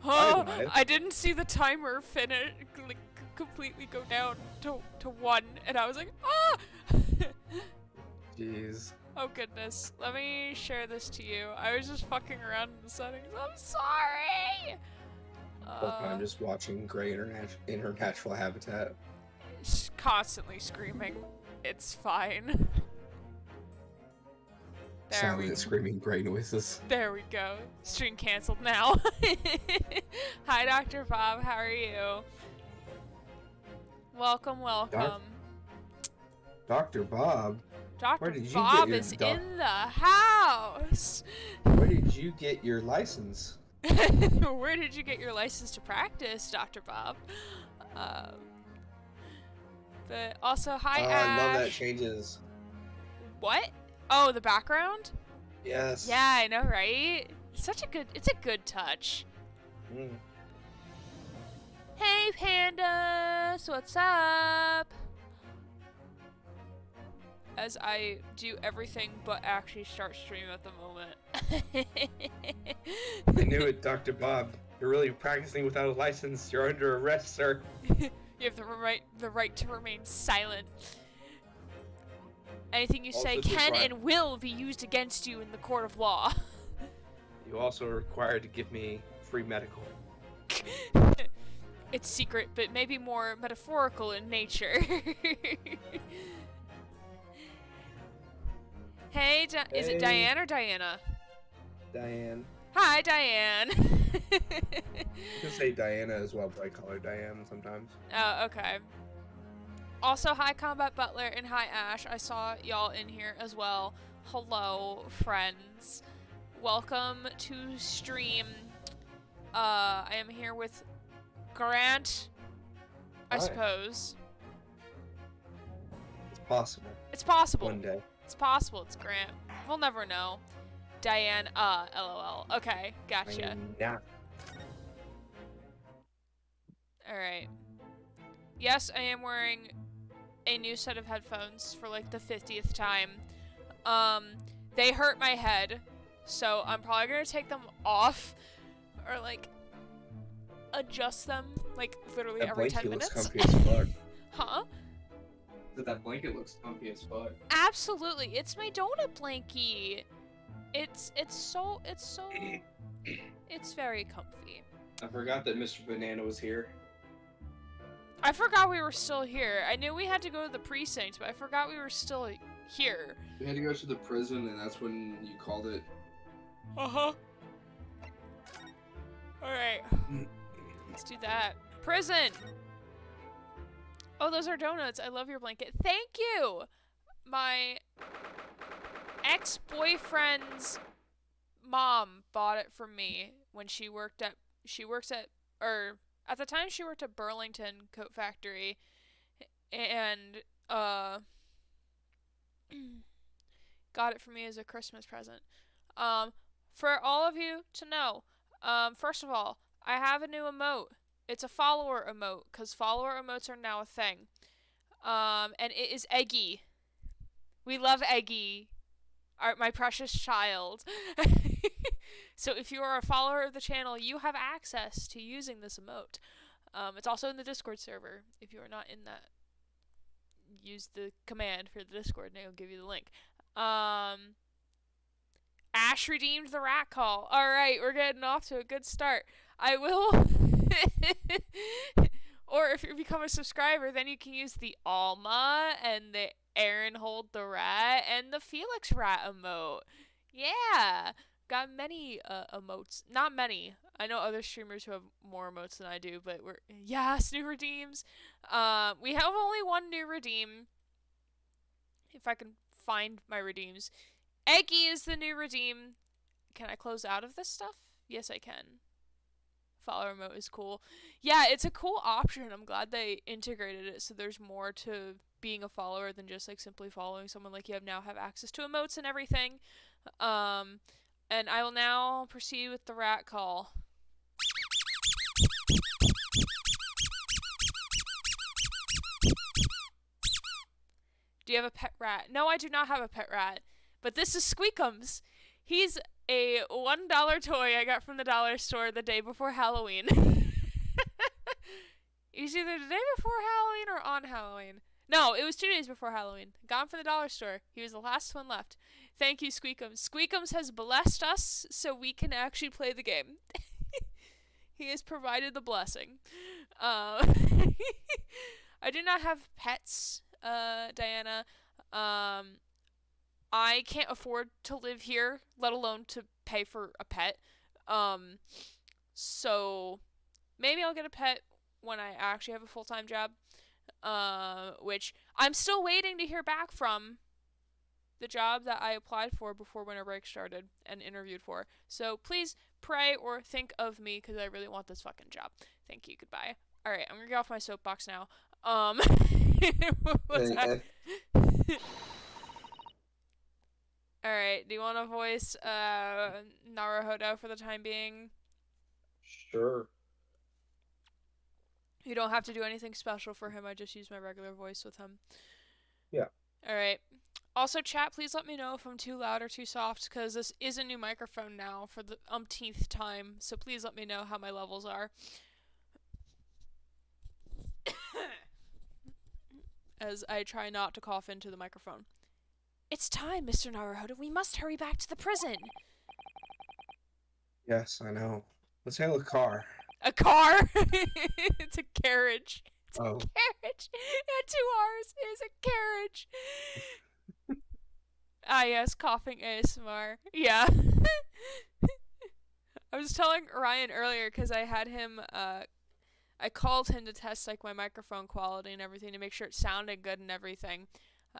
Oh, Live. I didn't see the timer finish, like, completely go down to 1, and I was like, ah! Jeez. Oh goodness. Let me share this to you. I was just fucking around in the settings. I'm sorry! I'm just watching Gray in her natural habitat. Constantly screaming. It's fine. Silent screaming gray noises. There we go. Stream canceled now. Hi, Dr. Bob. How are you? Welcome. Dr. Bob? Dr. Bob is in the house. Where did you get your license? Where did you get your license to practice, Dr. Bob? But also, hi, Ash. I love that changes. What? Oh, the background? Yes. Yeah, I know, right? It's a good touch. Mm. Hey, pandas, what's up? As I do everything but actually start streaming at the moment. I knew it, Dr. Bob. You're really practicing without a license. You're under arrest, sir. You have the right to remain silent. Anything you say can and will be used against you in the court of law. You also are required to give me free medical. It's secret, but maybe more metaphorical in nature. Hey, is it Diane or Diana? Diane. Hi, Diane. You can say Diana as well, but I call her Diane sometimes. Oh, okay. Also, hi, Combat Butler, and hi, Ash. I saw y'all in here as well. Hello, friends. Welcome to stream. I am here with Grant, I suppose. It's possible. It's possible. One day. It's possible it's Grant. We'll never know. Diane, LOL. Okay, gotcha. Alright. Yes, I am wearing a new set of headphones for like the 50th time. They hurt my head, so I'm probably gonna take them off or like adjust them like literally every 10 minutes. Looks comfy as fuck. Huh? That blanket looks comfy as fuck. Absolutely, it's my donut blankie. It's very comfy. I forgot that Mr. Banana was here. I forgot we were still here. I knew we had to go to the precinct, but I forgot we were still here. We had to go to the prison, and that's when you called it. Uh-huh. Alright. Let's do that. Prison! Oh, those are donuts. I love your blanket. Thank you! My ex-boyfriend's mom bought it for me when at the time she worked at Burlington Coat Factory, and got it for me as a Christmas present. For all of you to know, first of all, I have a new emote. It's a follower emote, because follower emotes are now a thing. And it is Eggy. We love Eggy, my precious child. So if you are a follower of the channel, you have access to using this emote. It's also in the Discord server. If you are not in that, use the command for the Discord and it'll give you the link. Ash redeemed the rat call. Alright, we're getting off to a good start. I will... Or if you become a subscriber, then you can use the Alma and the Aaron Hold the Rat and the Felix Rat emote. Yeah! Got many emotes. Not many. I know other streamers who have more emotes than I do, but yes, new redeems. We have only one new redeem. If I can find my redeems. Eggy is the new redeem. Can I close out of this stuff? Yes, I can. Follower emote is cool. Yeah, it's a cool option. I'm glad they integrated it so there's more to being a follower than just like simply following someone. Like you now have access to emotes and everything. And I will now proceed with the rat call. Do you have a pet rat? No, I do not have a pet rat. But this is Squeakums. He's a $1 toy I got from the dollar store the day before Halloween. It was either the day before Halloween or on Halloween. No, it was 2 days before Halloween. Got him from the dollar store. He was the last one left. Thank you, Squeakums. Squeakums has blessed us so we can actually play the game. He has provided the blessing. I do not have pets, Diana. I can't afford to live here, let alone to pay for a pet. So maybe I'll get a pet when I actually have a full-time job. Which I'm still waiting to hear back from the job that I applied for before winter break started and interviewed for. So please pray or think of me because I really want this fucking job. Thank you. Goodbye. All right, I'm gonna get off my soapbox now. What's that? All right. Do you want to voice Naruhodo for the time being? Sure. You don't have to do anything special for him. I just use my regular voice with him. Yeah. All right. Also, chat, please let me know if I'm too loud or too soft, because this is a new microphone now for the umpteenth time, so please let me know how my levels are. As I try not to cough into the microphone. It's time, Mr. Naruhodo. We must hurry back to the prison. Yes, I know. Let's hail a car. A car? It's a carriage. It's a carriage. It had 2 R's. It is a carriage. Ah, yes, coughing ASMR. Yeah. I was telling Ryan earlier because I had him, I called him to test, like, my microphone quality and everything to make sure it sounded good and everything.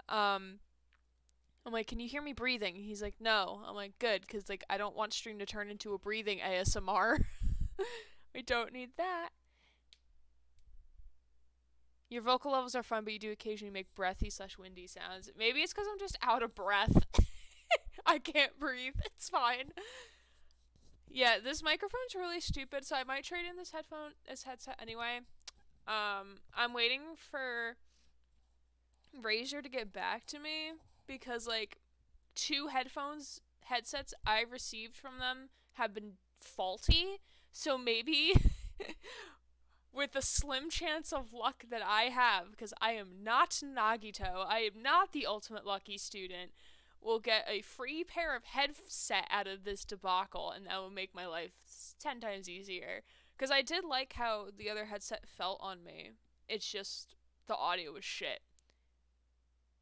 I'm like, can you hear me breathing? He's like, no. I'm like, good, because, like, I don't want stream to turn into a breathing ASMR. We don't need that. Your vocal levels are fun, but you do occasionally make breathy/windy sounds. Maybe it's because I'm just out of breath. I can't breathe. It's fine. Yeah, this microphone's really stupid, so I might trade in this headset anyway. I'm waiting for Razer to get back to me because, like, 2 headsets I received from them have been faulty. So maybe with the slim chance of luck that I have, because I am not Nagito, I am not the ultimate lucky student, we'll get a free pair of headset out of this debacle, and that will make my life 10 times easier. Because I did like how the other headset felt on me. It's just the audio was shit.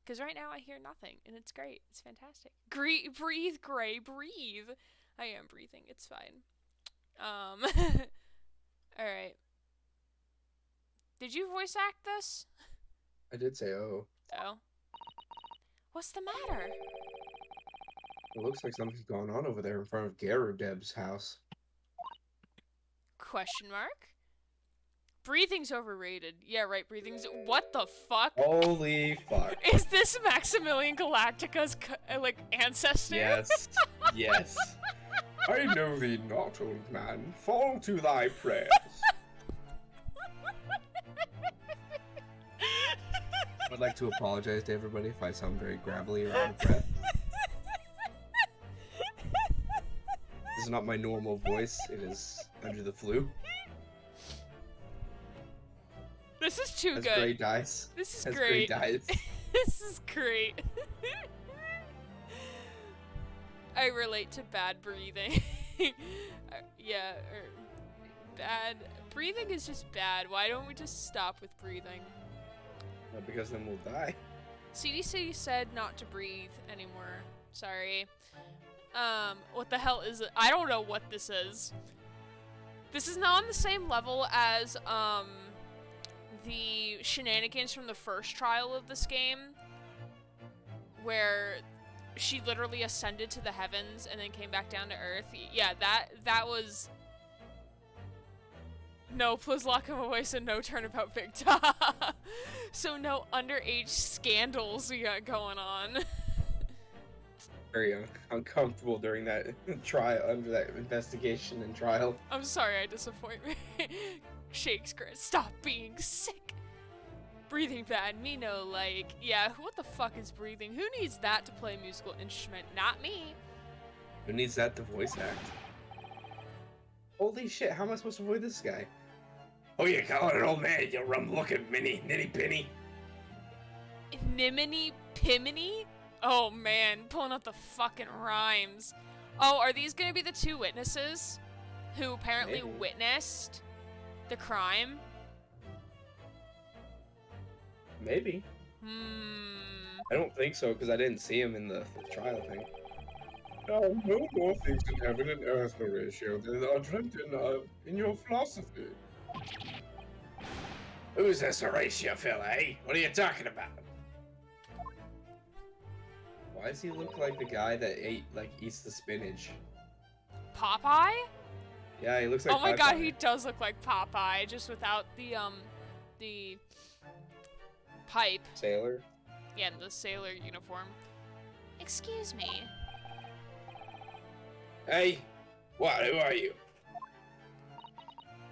Because right now I hear nothing, and it's great. It's fantastic. Breathe, Gray, breathe. I am breathing. It's fine. Alright. Did you voice act this? I did say, oh. Oh. What's the matter? It looks like something's going on over there in front of Garudeb's house. Question mark? Breathing's overrated. Yeah, right, breathing's... What the fuck? Holy fuck. Is this Maximilian Galactica's, like, ancestor? Yes. Yes. I know thee not, old man. Fall to thy prayers. I would like to apologize to everybody if I sound very gravelly or out of breath. This is not my normal voice. It is under the flu. This is too As good. Gray dies. This is As great. Gray dies. This is great. I relate to bad breathing. Yeah, bad... Breathing is just bad. Why don't we just stop with breathing? Well, because then we'll die. CDC said not to breathe anymore. Sorry. What the hell is it? I don't know what this is. This is not on the same level as, the shenanigans from the first trial of this game, where she literally ascended to the heavens and then came back down to Earth. Yeah, that was... No, please lock him away so no turnabout Victor. So no underage scandals we got going on. Very uncomfortable during that trial, under that investigation and trial. I'm sorry I disappoint me. Shakespeare, stop being sick. Breathing bad, me no like. Yeah, what the fuck is breathing? Who needs that to play a musical instrument? Not me. Who needs that to voice act? Holy shit, how am I supposed to avoid this guy? Oh, you call it an old man, you rum-looking mini nitty penny. Nimini Pimini? Oh man, pulling out the fucking rhymes. Oh, are these gonna be the two witnesses who apparently Maybe. witnessed the crime? Maybe. I don't think so, because I didn't see him in the trial thing. No more things in heaven and earth, Horatio, than are dreamt in your philosophy. Who's this Horatio fella, eh? What are you talking about? Why does he look like the guy that eats the spinach? Popeye? Yeah, he looks like Oh my Popeye. god, he does look like Popeye, just without the pipe. Sailor? Yeah, the sailor uniform. Excuse me. Hey! What? Who are you?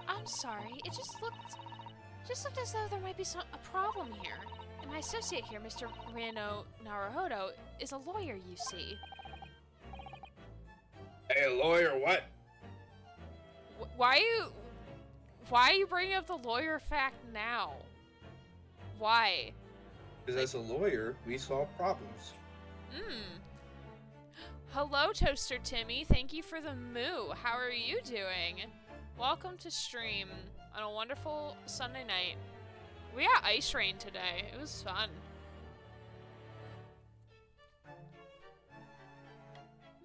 I'm sorry, it just looked as though there might be a problem here. And my associate here, Mr. Reno Naruhodo, is a lawyer, you see. Hey, lawyer, what? Why are you bringing up the lawyer fact now? Why? Because as a lawyer, we solve problems. Hello, Toaster Timmy. Thank you for the moo. How are you doing? Welcome to stream on a wonderful Sunday night. We got ice rain today. It was fun.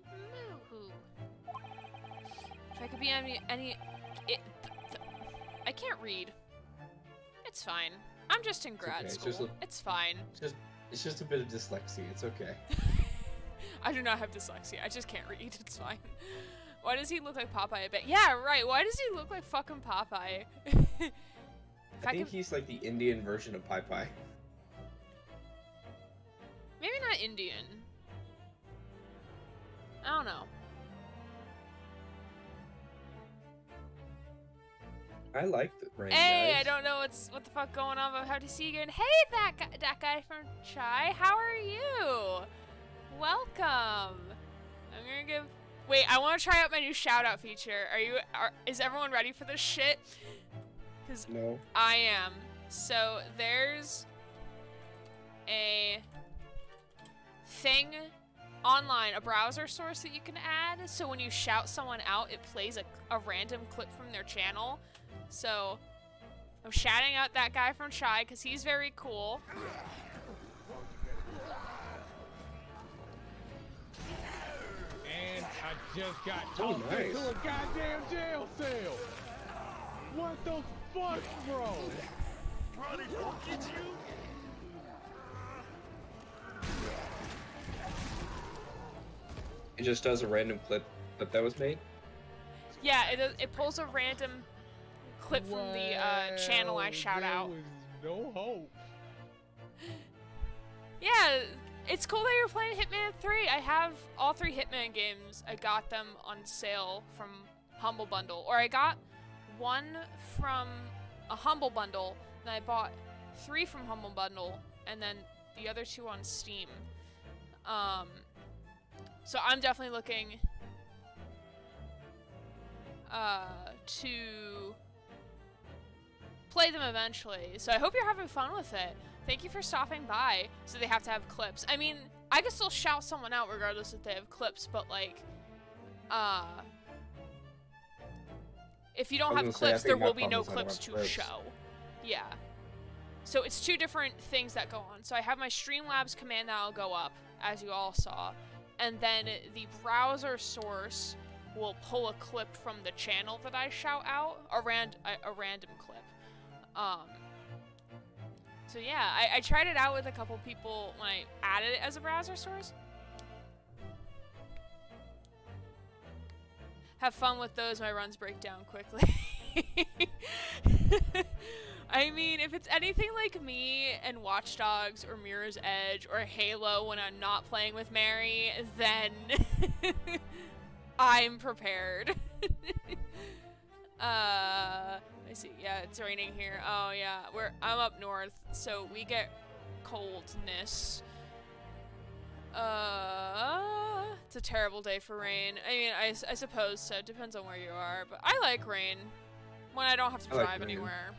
Moo-hoo. If I could be I can't read. It's fine. I'm just in grad okay. school. It's fine. It's just a bit of dyslexia. It's okay. I do not have dyslexia. I just can't read. It's fine. Why does he look like Popeye a bit? Yeah, right. Why does he look like fucking Popeye? I think he's like the Indian version of Popeye. Maybe not Indian. I don't know. I like the rain Hey, guys. I don't know what the fuck going on, but how to see you again. Hey, that guy from Chai. How are you? Welcome. I'm gonna give. Wait, I want to try out my new shout out feature. Is everyone ready for this shit? Cause No. I am. So there's a thing online, a browser source that you can add. So when you shout someone out, it plays a random clip from their channel. So I'm shouting out that guy from Chai because he's very cool. And I just got Oh, tossed nice. into a goddamn jail cell. What the fuck, bro? It just does a random clip that was made. Yeah, it pulls a random clip from the channel I shout out. There was no hope. Yeah, it's cool that you're playing Hitman 3. I have all 3 Hitman games. I got them on sale from Humble Bundle. Or I got one from a Humble Bundle, then I bought 3 from Humble Bundle, and then the other 2 on Steam. So I'm definitely looking to play them eventually. So I hope you're having fun with it. Thank you for stopping by. So they have to have clips. I mean, I can still shout someone out regardless if they have clips, but like, if you don't have clips, there will be no clips to show. Yeah. So it's 2 different things that go on. So I have my Streamlabs command that'll go up, as you all saw, and then the browser source will pull a clip from the channel that I shout out, a random clip. So yeah, I tried it out with a couple people when I added it as a browser source. Have fun with those, my runs break down quickly. I mean, if it's anything like me and Watch Dogs or Mirror's Edge or Halo when I'm not playing with Mary, then I'm prepared. I see. Yeah, it's raining here. Oh yeah, I'm up north, so we get coldness. It's a terrible day for rain. I mean, I suppose so. It depends on where you are. But I like rain when I don't have to I like drive rain. anywhere.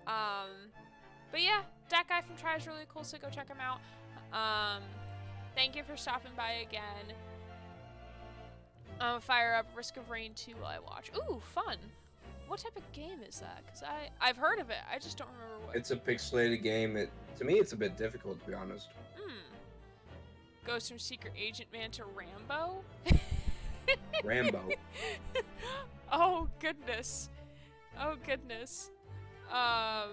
But yeah, that guy from Try is really cool, so go check him out. Thank you for stopping by again. Fire up Risk of Rain 2 while I watch. Ooh, fun. What type of game is that? Because I've heard of it. I just don't remember what. It's a pixelated game. To me, it's a bit difficult, to be honest. Goes from Secret Agent Man to Rambo? Rambo. Oh, goodness. Oh, goodness. I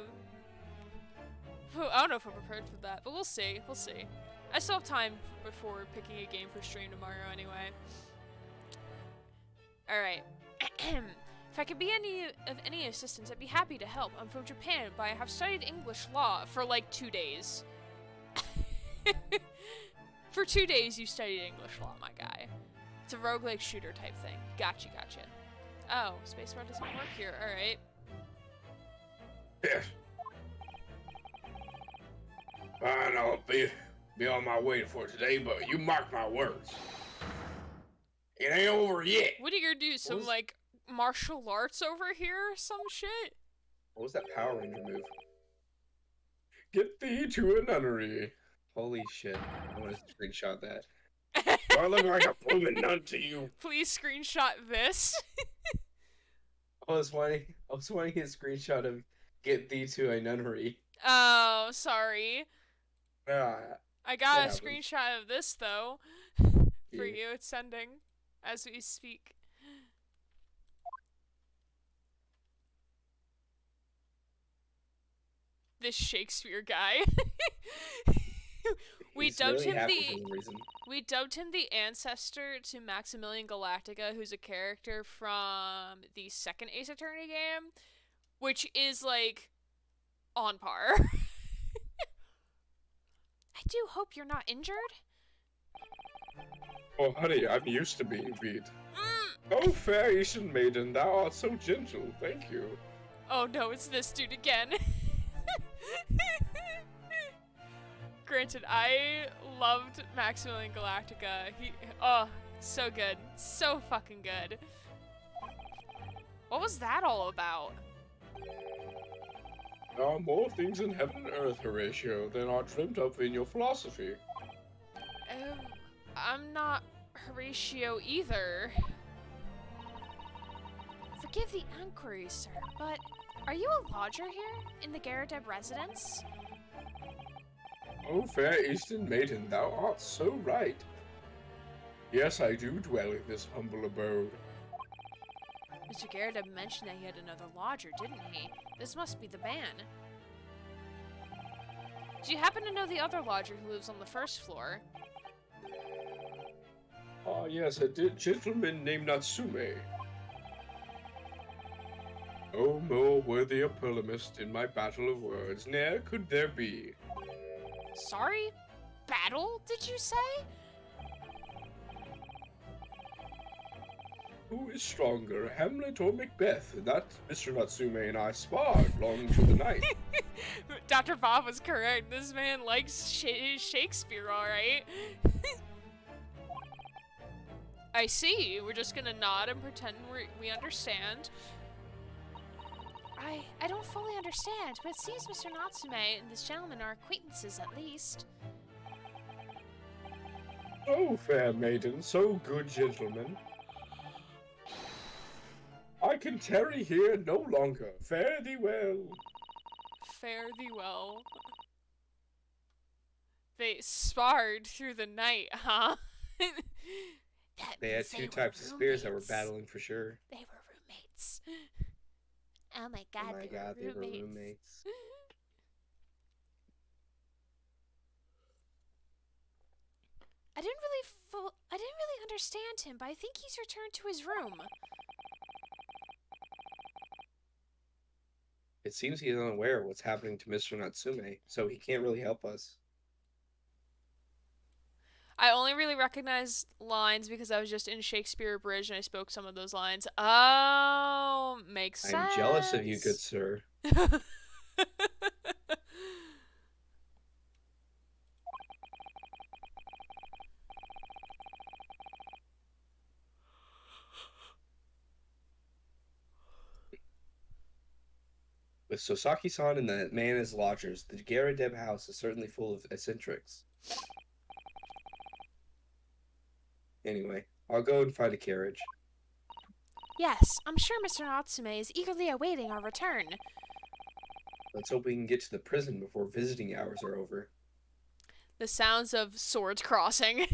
don't know if I'm prepared for that, but we'll see. We'll see. I still have time before picking a game for stream tomorrow anyway. Alright. If I could be of any assistance, I'd be happy to help. I'm from Japan, but I have studied English law for like 2 days. For 2 days you studied English law, my guy. It's a roguelike shooter type thing. Gotcha. Oh, spacebar doesn't work here. Alright. Yes. Fine, I'll be on my way for today, but you mark my words. It ain't over yet. What are you gonna do? Some, like, martial arts over here or some shit? What was that Power Ranger move? Get thee to a nunnery. Holy shit. I want to screenshot that. Do I look like a blooming nun to you? Please screenshot this. I was wanting a screenshot of get thee to a nunnery. Oh, sorry. I got a happens. screenshot of this, though. For Yeah. you, it's sending as we speak. This Shakespeare guy. We dubbed him the ancestor to Maximilian Galactica, who's a character from the second Ace Attorney game, which is like on par. I do hope you're not injured. Oh, honey, I'm used to being beat. Oh, fair Eastern maiden, thou art so gentle. Thank you. Oh no, it's this dude again. Granted, I loved Maximilian Galactica. So good. So fucking good. What was that all about? There are more things in heaven and earth, Horatio, than are dreamt of in your philosophy. I'm not Horatio either. Forgive the inquiry, sir, but are you a lodger here in the Garadeb residence? Oh, fair Eastern maiden, thou art so right. Yes, I do dwell in this humble abode. Mr. Garadeb mentioned that he had another lodger, didn't he? This must be the man. Do you happen to know the other lodger who lives on the first floor? Ah, yes, a gentleman named Natsume. Oh, more worthy a polemist in my battle of words, ne'er could there be. Sorry? Battle, did you say? Who is stronger, Hamlet or Macbeth? That Mr. Natsume and I sparred long into the night. Dr. Bob was correct. This man likes Shakespeare, alright? I see. We're just gonna nod and pretend we understand. I don't fully understand, but it seems Mr. Natsume and this gentleman are acquaintances at least. Oh, fair maiden, so good gentlemen. I can tarry here no longer. Fare thee well. Fare thee well. They sparred through the night, huh? They had two types of spears that were battling for sure. They were roommates. Oh my god, Oh my god, they were roommates. I didn't really understand him, but I think he's returned to his room. It seems he's unaware of what's happening to Mr. Natsume, so he can't really help us. I only really recognize lines because I was just in Shakespeare Bridge and I spoke some of those lines. Oh, makes sense. I'm jealous of you, good sir. With Sosaki-san and that man as lodgers, the Garadeb house is certainly full of eccentrics. Anyway, I'll go and find a carriage. Yes, I'm sure Mr. Natsume is eagerly awaiting our return. Let's hope we can get to the prison before visiting hours are over. The sounds of swords crossing.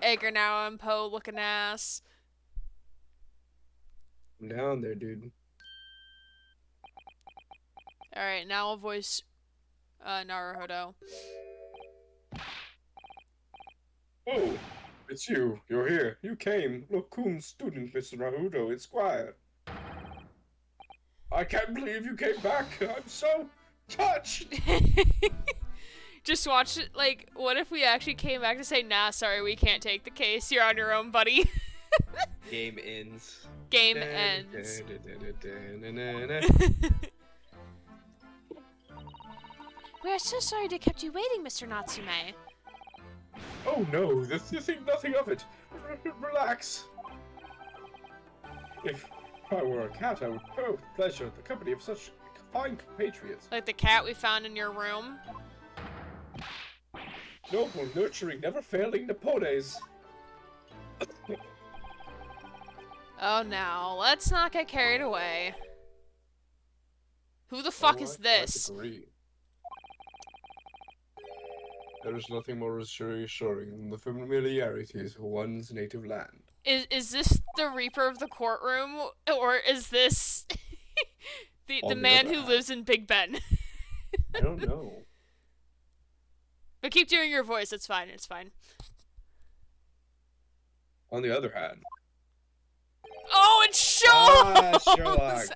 Edgar Allan Poe looking ass. I'm down there, dude. Alright, now I'll voice Naruhodo. Oh, it's you. You're here. You came. Lokum's student, Mr. Naruto, it's quiet. I can't believe you came back. I'm so touched. Just watch it, like, what if we actually came back to say, nah, sorry, we can't take the case. You're on your own, buddy. Game ends. Game ends. We are so sorry to kept you waiting, Mr. Natsume. Oh no, you think nothing of it. Relax. If I were a cat, I would go with pleasure at the company of such fine compatriots. Like the cat we found in your room. Noble, nurturing, never failing Napoles. Oh, now, let's not get carried away. Who the fuck is this? There is nothing more reassuring than the familiarities of one's native land. Is this the Reaper of the courtroom, or is this the man who lives in Big Ben? I don't know. But keep doing your voice. It's fine. It's fine. On the other hand, oh, it's Sherlock! Sherlock.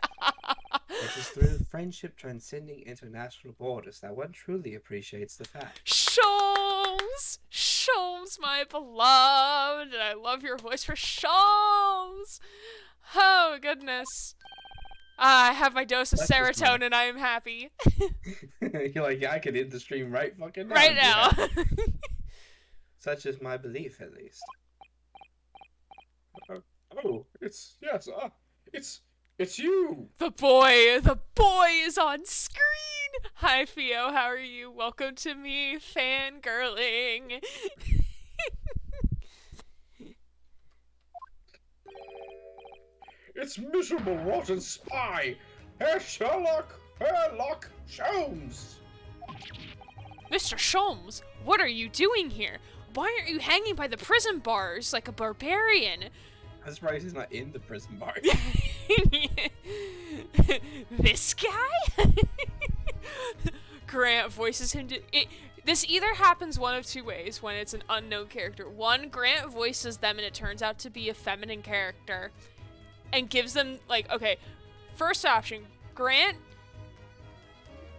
It is through friendship transcending international borders that one truly appreciates the fact. Sholmes! Sholmes, my beloved! I love your voice for Sholmes! Oh, goodness. I have my dose of serotonin, I am happy. You're like, yeah, I could end the stream right fucking now. Right now. Such is my belief, at least. Oh, it's you! The boy is on screen! Hi, Theo, how are you? Welcome to me, fangirling. It's miserable, rotten spy! Herr Sherlock Sholmes! Mr. Sholmes, what are you doing here? Why aren't you hanging by the prison bars like a barbarian? I'm surprised he's not in the prison bar. This guy? Grant voices him to... This either happens one of two ways when it's an unknown character. One, Grant voices them and it turns out to be a feminine character. And gives them, like, okay, first option, Grant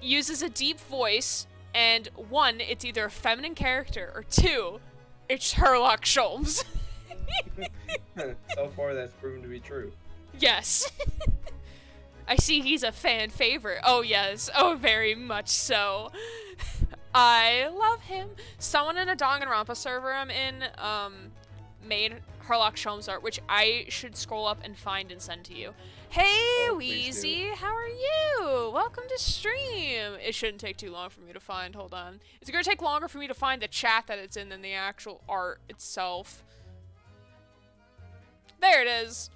uses a deep voice, and one, it's either a feminine character, or two, it's Sherlock Sholmes. So far, that's proven to be true. Yes. I see he's a fan favorite. Oh, yes. Oh, very much so. I love him. Someone in a Danganronpa server I'm in, made Sherlock Sholmes art, which I should scroll up and find and send to you. Hey, Wheezy, how are you? Welcome to stream. It shouldn't take too long for me to find. Hold on. It's gonna take longer for me to find the chat that it's in than the actual art itself. There it is.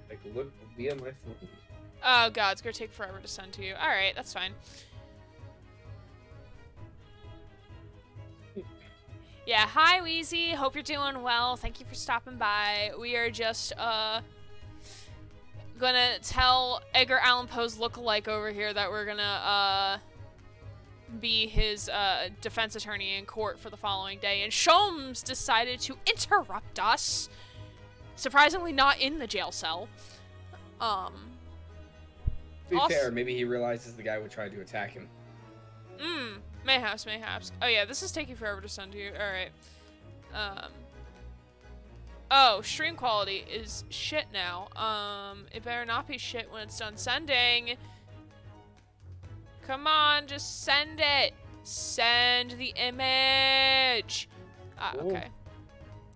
Take a look via my phone. Oh god, it's gonna take forever to send to you. Alright, that's fine. Yeah, hi Wheezy. Hope you're doing well. Thank you for stopping by. We are just gonna tell Edgar Allan Poe's lookalike over here that we're gonna be his defense attorney in court for the following day. And Sholmes decided to interrupt us. Surprisingly not in the jail cell. To be fair, maybe he realizes the guy would try to attack him. Mayhaps. Oh yeah, this is taking forever to send to you. Alright. Oh, stream quality is shit now. It better not be shit when it's done sending. Come on, just send it. Send the image. Ah, Cool. okay.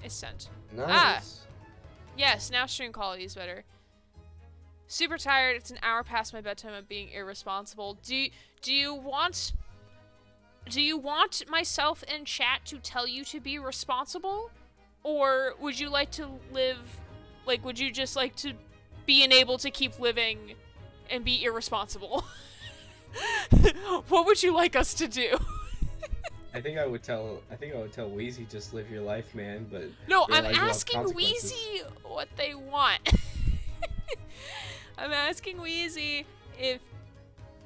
It's sent. Nice. Yes, now stream quality is better. Super tired. It's an hour past my bedtime. I'm being irresponsible. Do you want myself in chat to tell you to be responsible? Or would you like to live, like, would you just like to be unable to keep living and be irresponsible? What would you like us to do? I think I would tell Wheezy, just live your life, man. But No, I'm realize you'll have asking consequences. Wheezy what they want. I'm asking Wheezy if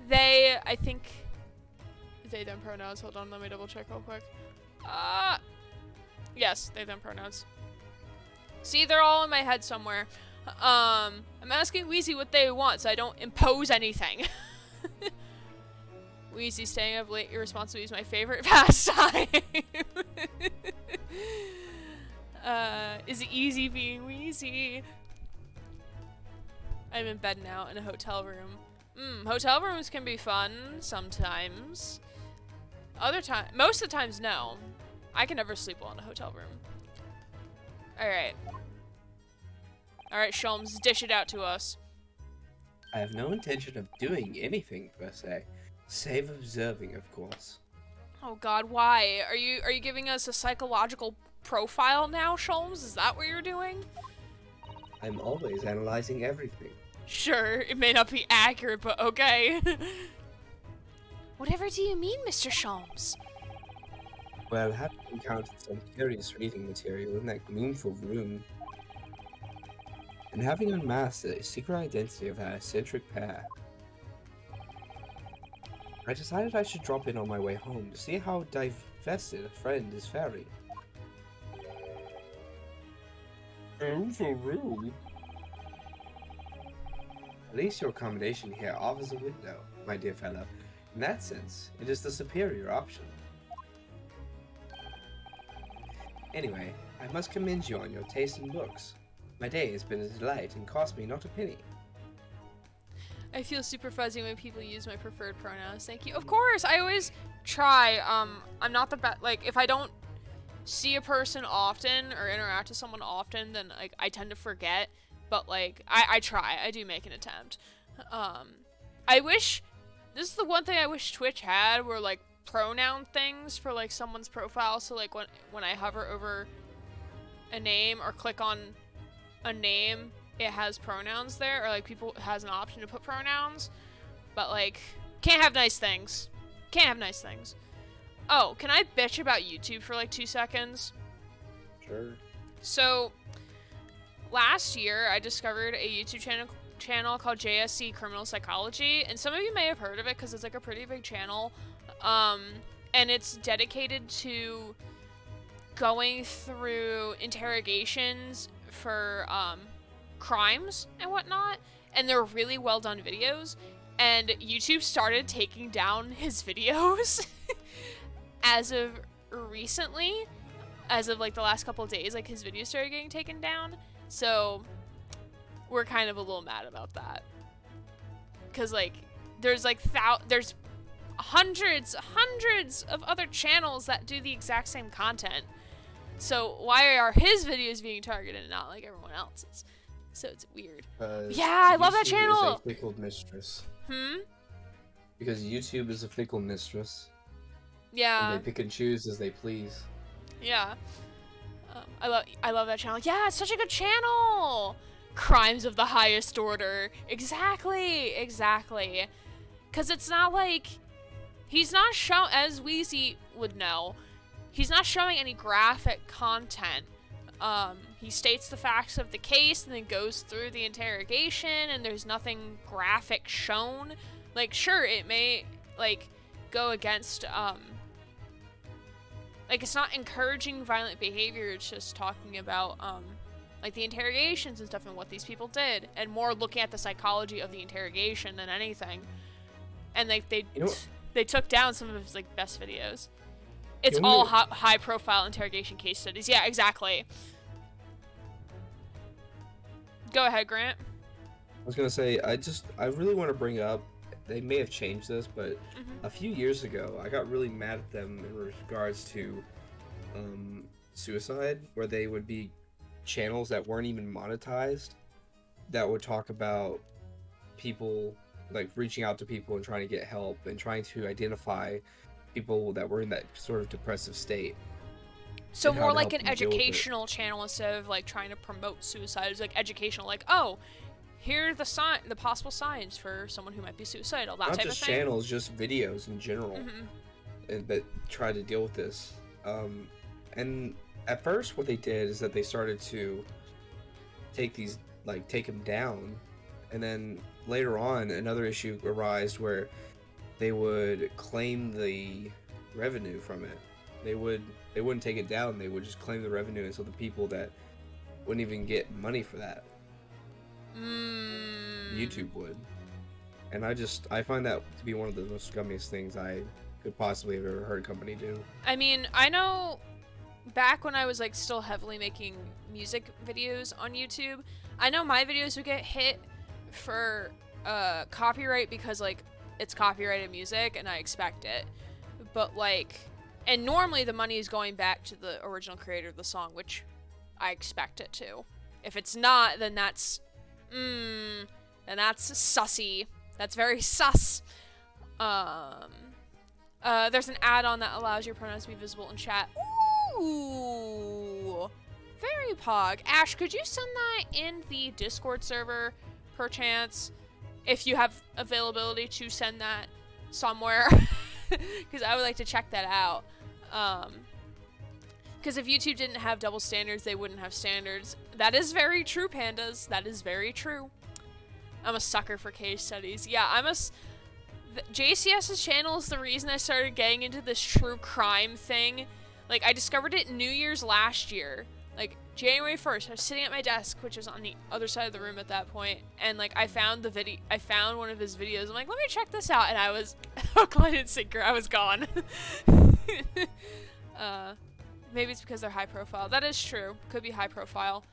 they, I think, they them pronouns. Hold on, let me double check real quick. Yes, they them pronouns. See, they're all in my head somewhere. I'm asking Wheezy what they want, so I don't impose anything. Wheezy staying up late irresponsibly is my favorite pastime. Is it easy being Wheezy? I'm in bed now in a hotel room. Hotel rooms can be fun sometimes. Most of the times, no. I can never sleep well in a hotel room. Alright. Alright, Sholmes, dish it out to us. I have no intention of doing anything per se, save observing, of course. Oh god, why? Are you giving us a psychological profile now, Sholmes? Is that what you're doing? I'm always analyzing everything. Sure, it may not be accurate, but okay. Whatever do you mean, Mr. Sholmes? Well, having encountered some curious reading material in that gloomful room, and having unmasked the secret identity of that eccentric pair, I decided I should drop in on my way home to see how divested a friend is faring. Oh, so rude. At least your accommodation here offers a window, my dear fellow. In that sense, it is the superior option. Anyway, I must commend you on your taste in books. My day has been a delight and cost me not a penny. I feel super fuzzy when people use my preferred pronouns. Thank you. Of course, I always try. I'm not the best. Like, if I don't see a person often or interact with someone often, then like I tend to forget. But like, I try. I do make an attempt. I wish. This is the one thing I wish Twitch had, were like pronoun things for like someone's profile. So like when I hover over a name or click on a name, it has pronouns there, or like people has an option to put pronouns. But like, can't have nice things. Can't have nice things. Oh, can I bitch about YouTube for like 2 seconds? Sure. So last year I discovered a YouTube channel called JSC Criminal Psychology, and some of you may have heard of it because it's like a pretty big channel. And it's dedicated to going through interrogations for crimes and whatnot, and they're really well done videos. And YouTube started taking down his videos as of recently, as of like the last couple of days, like his videos started getting taken down. So we're kind of a little mad about that, because like there's like there's hundreds of other channels that do the exact same content. So why are his videos being targeted and not like everyone else's? So it's weird. Yeah, I love that channel. YouTube is a fickle mistress. Because YouTube is a fickle mistress. Yeah. And they pick and choose as they please. Yeah. I love that channel. Yeah, it's such a good channel. Crimes of the highest order. Exactly. Because it's not like, he's not showing, as Wheezy would know, he's not showing any graphic content. He states the facts of the case and then goes through the interrogation, and there's nothing graphic shown. Like, sure, it may, like, go against, like, it's not encouraging violent behavior, it's just talking about, like, the interrogations and stuff and what these people did, and more looking at the psychology of the interrogation than anything. And, like, they took down some of his, like, best videos. It's all high-profile interrogation case studies. Yeah, exactly. Go ahead, Grant. I was gonna say, I really want to bring up they may have changed this, but a few years ago, I got really mad at them in regards to suicide, where they would be channels that weren't even monetized that would talk about people like reaching out to people and trying to get help and trying to identify people that were in that sort of depressive state. So more like an educational channel instead of like trying to promote suicide. It's like educational, like, oh, here are the possible signs for someone who might be suicidal. That Not type of just thing. channels, just videos in general, that try to deal with this. And at first, what they did is that they started to take them down, and then later on, another issue arose where they would claim the revenue from it. They wouldn't take it down. They would just claim the revenue, and so the people that wouldn't even get money for that, YouTube would. And I find that to be one of the most scummiest things I could possibly have ever heard a company do. I mean, I know back when I was like still heavily making music videos on YouTube, I know my videos would get hit for copyright because like it's copyrighted music and I expect it. But like, and normally the money is going back to the original creator of the song, which I expect it to. If it's not, then that's sussy. That's very sus. There's an add-on that allows your pronouns to be visible in chat. Ooh, very pog. Ash, could you send that in the Discord server, perchance, if you have availability to send that somewhere? Because I would like to check that out. Because if YouTube didn't have double standards, they wouldn't have standards. That is very true, pandas. That is very true. I'm a sucker for case studies. Yeah, JCS's channel is the reason I started getting into this true crime thing. Like, I discovered it New Year's last year. Like, January 1st, I was sitting at my desk, which was on the other side of the room at that point, and, like, I found one of his videos. I'm like, let me check this out, and I was hook, line, and sinker. I was gone. Maybe it's because they're high profile. That is true. Could be high profile.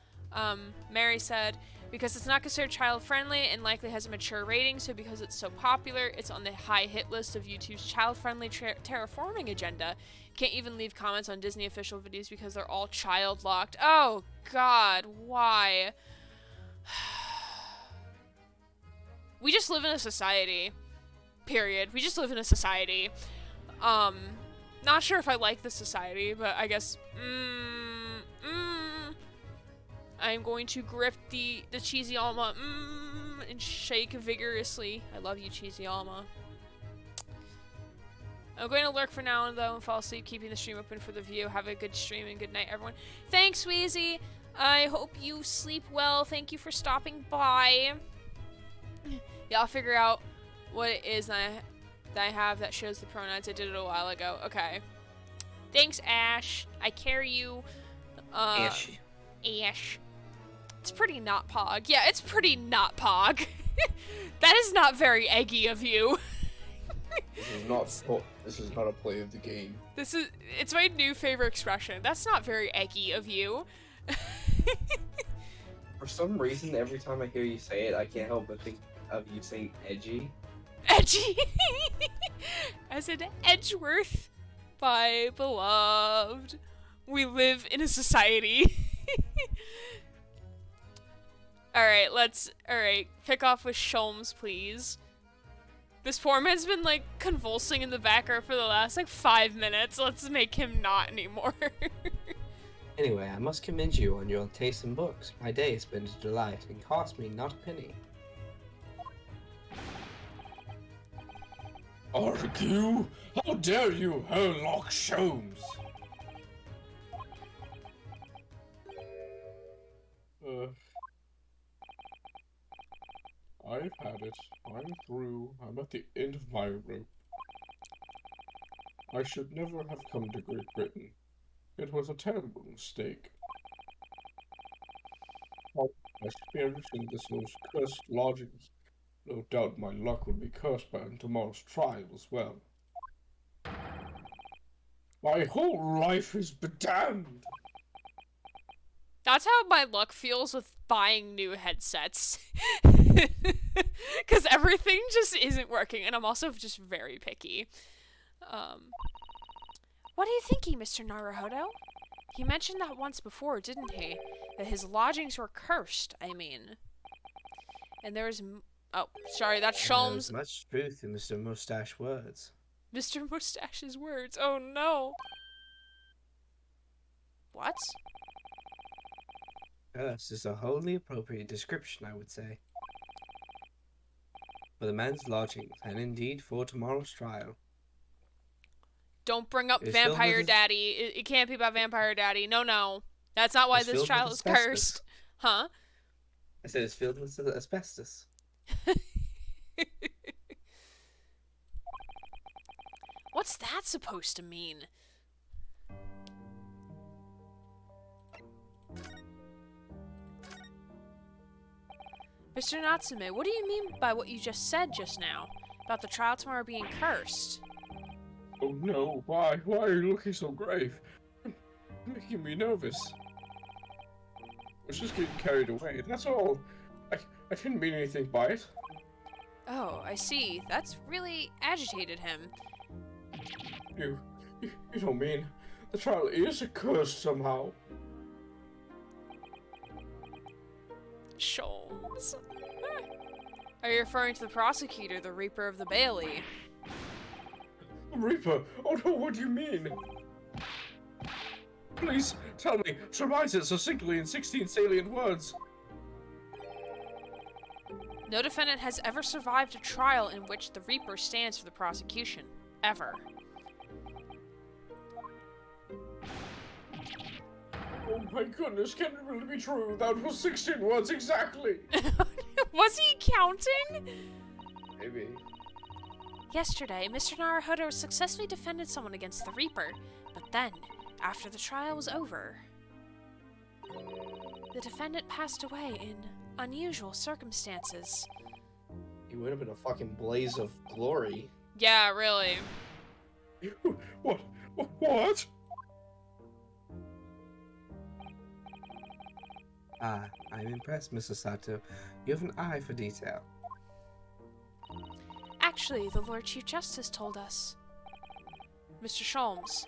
Mary said, because it's not considered child-friendly and likely has a mature rating, so because it's so popular, it's on the high hit list of YouTube's child-friendly terraforming agenda. Can't even leave comments on Disney official videos because they're all child-locked. Oh, God, why? We just live in a society. Period. We just live in a society. Not sure if I like this society, but I guess, I'm going to grip the cheesy Alma, and shake vigorously. I love you, cheesy Alma. I'm going to lurk for now, though, and fall asleep, keeping the stream open for the view. Have a good stream and good night, everyone. Thanks, Wheezy. I hope you sleep well. Thank you for stopping by. Yeah, I'll figure out what it is that I have that shows the pronouns. I did it a while ago. Okay. Thanks, Ash. I carry you. Ash. It's pretty not pog. Yeah, it's pretty not pog. That is not very eggy of you. This is not a play of the game. It's my new favorite expression. That's not very eggy of you. For some reason, every time I hear you say it, I can't help but think of you saying edgy. Edgy. As in Edgeworth, my beloved. We live in a society. Alright, pick off with Sholmes, please. This poor man's been, like, convulsing in the background for the last, like, 5 minutes. Let's make him not anymore. Anyway, I must commend you on your taste in books. My day has been a delight and cost me not a penny. Argue? How dare you, Herlock Sholmes? I've had it. I'm through. I'm at the end of my rope. I should never have come to Great Britain. It was a terrible mistake. My experience in this most cursed lodgings. No doubt my luck will be cursed by tomorrow's trial as well. My whole life is bedamned! That's how my luck feels with buying new headsets. Because everything just isn't working, and I'm also just very picky. What are you thinking, Mr. Naruhodo? He mentioned that once before, didn't he? That his lodgings were cursed, I mean. And there was... Oh, sorry, that's There Sholmes. was much truth in Mr. Mustache words. Mr. Mustache's words. Oh, no. What? Curse is a wholly appropriate description, I would say. For the man's lodgings, and indeed for tomorrow's trial. Don't bring up It's filled Vampire with Daddy. It can't be about Vampire Daddy. No, no. That's not why It's this filled with trial is asbestos. cursed. Huh? I said it's filled with asbestos. What's that supposed to mean? Mr. Natsume, what do you mean by what you just said just now? About the trial tomorrow being cursed? Oh no, why? Why are you looking so grave? You're making me nervous. I was just getting carried away, that's all. I didn't mean anything by it. Oh, I see. That's really agitated him. You don't mean the trial is cursed somehow? Sholmes. Are you referring to the prosecutor, the Reaper of the Bailey? Reaper? Oh no, what do you mean? Please, tell me, surmise it succinctly in 16 salient words. No defendant has ever survived a trial in which the Reaper stands for the prosecution. Ever. Oh my goodness, can it really be true? That was 16 words exactly! Was he counting? Maybe. Yesterday, Mr. Naruhodo successfully defended someone against the Reaper, but then, after the trial was over, the defendant passed away in unusual circumstances. He went up in a fucking blaze of glory. Yeah, really. What? What? Ah, I'm impressed, Mr. Sato. You have an eye for detail. Actually, the Lord Chief Justice told us. Mr. Sholmes,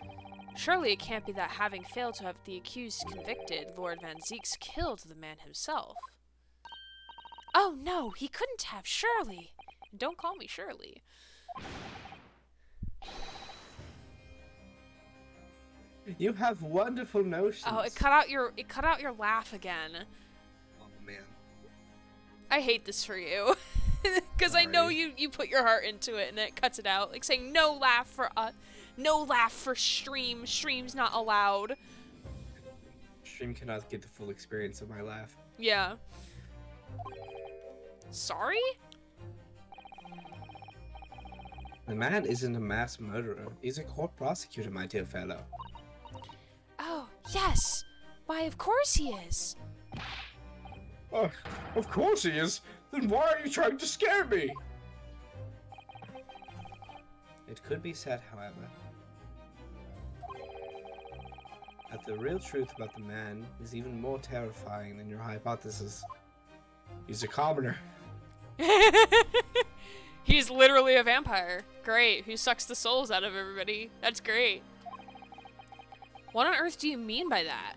surely it can't be that having failed to have the accused convicted, Lord Van Zeeks killed the man himself. Oh no, he couldn't have, surely. Don't call me Shirley. You have wonderful notions. Oh, it cut out your laugh again. Oh man. I hate this for you. Because I know you put your heart into it and then it cuts it out. Like saying no laugh for stream. Stream's not allowed. Stream cannot get the full experience of my laugh. Yeah. Sorry? The man isn't a mass murderer. He's a court prosecutor, my dear fellow. Oh, yes. Why, of course he is. Of course he is. Then why are you trying to scare me? It could be said, however, that the real truth about the man is even more terrifying than your hypothesis. He's a commoner. He's literally a vampire. Great. Who sucks the souls out of everybody. That's great. What on earth do you mean by that?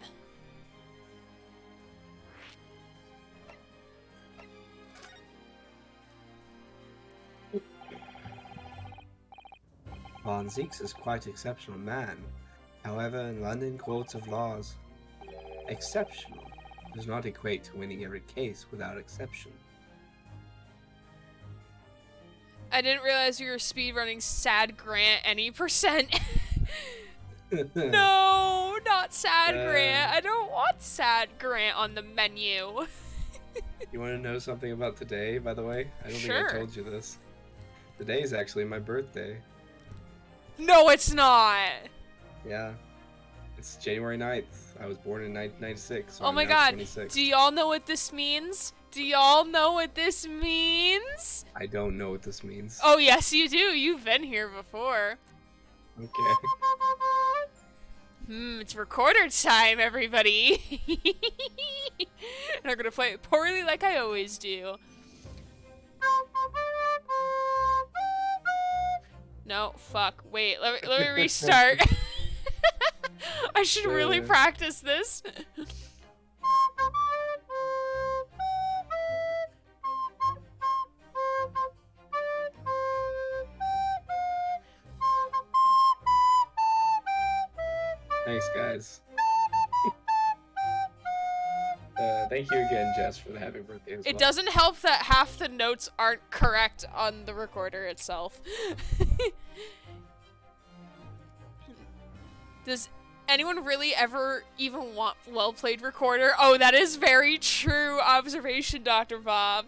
Van Zeeks is quite an exceptional man. However, in London courts of laws, exceptional does not equate to winning every case without exception. I didn't realize we were speedrunning Sad Grant any percent. No, not Sad Grant. I don't want Sad Grant on the menu. You want to know something about today, by the way? I don't Sure. think I told you this. Today is actually my birthday. No, it's not. Yeah. It's January 9th. I was born in 1996. So Oh I'm my now god. 26. Do y'all know what this means? Do y'all know what this means? I don't know what this means. Oh, yes, you do. You've been here before. Okay. It's recorder time, everybody. And I'm gonna play it poorly like I always do. No, fuck. Wait, let me restart. I should really practice this. Thanks, guys. Thank you again, Jess, for the happy birthday as well. It doesn't help that half the notes aren't correct on the recorder itself. Does anyone really ever even want well-played recorder? Oh, that is very true observation, Dr. Bob.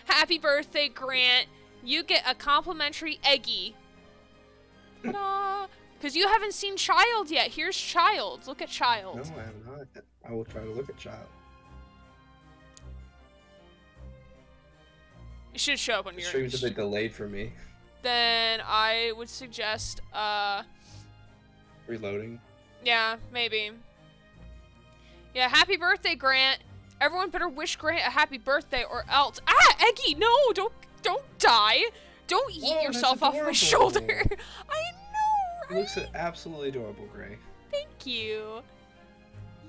Happy birthday, Grant. You get a complimentary eggie. Ta-da! Because you haven't seen Child yet. Here's Child. Look at Child. No, I have not. I will try to look at Child. It should show up on The your stream's a bit delayed for me. Then I would suggest, Reloading. yeah, maybe. Yeah, happy birthday, Grant. Everyone better wish Grant a happy birthday or else. Ah, Eggy, no, don't die. Don't eat Whoa, yourself that's off my adorable. shoulder. I know, It right? looks absolutely adorable, Gray. Thank you.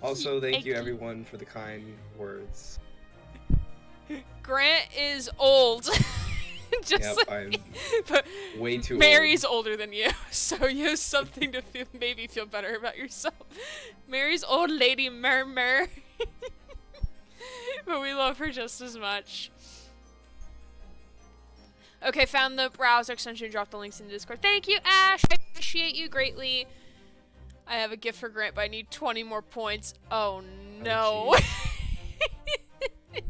Also, thank you Eggy. everyone for the kind words. Grant is old. Just Yep, like, I'm but way too Mary's older than you, so you have something to maybe feel better about yourself. Mary's old lady murmur. But we love her just as much. Okay, found the browser extension, dropped the links in the Discord. Thank you, Ash. I appreciate you greatly. I have a gift for Grant, but I need 20 more points. Oh no.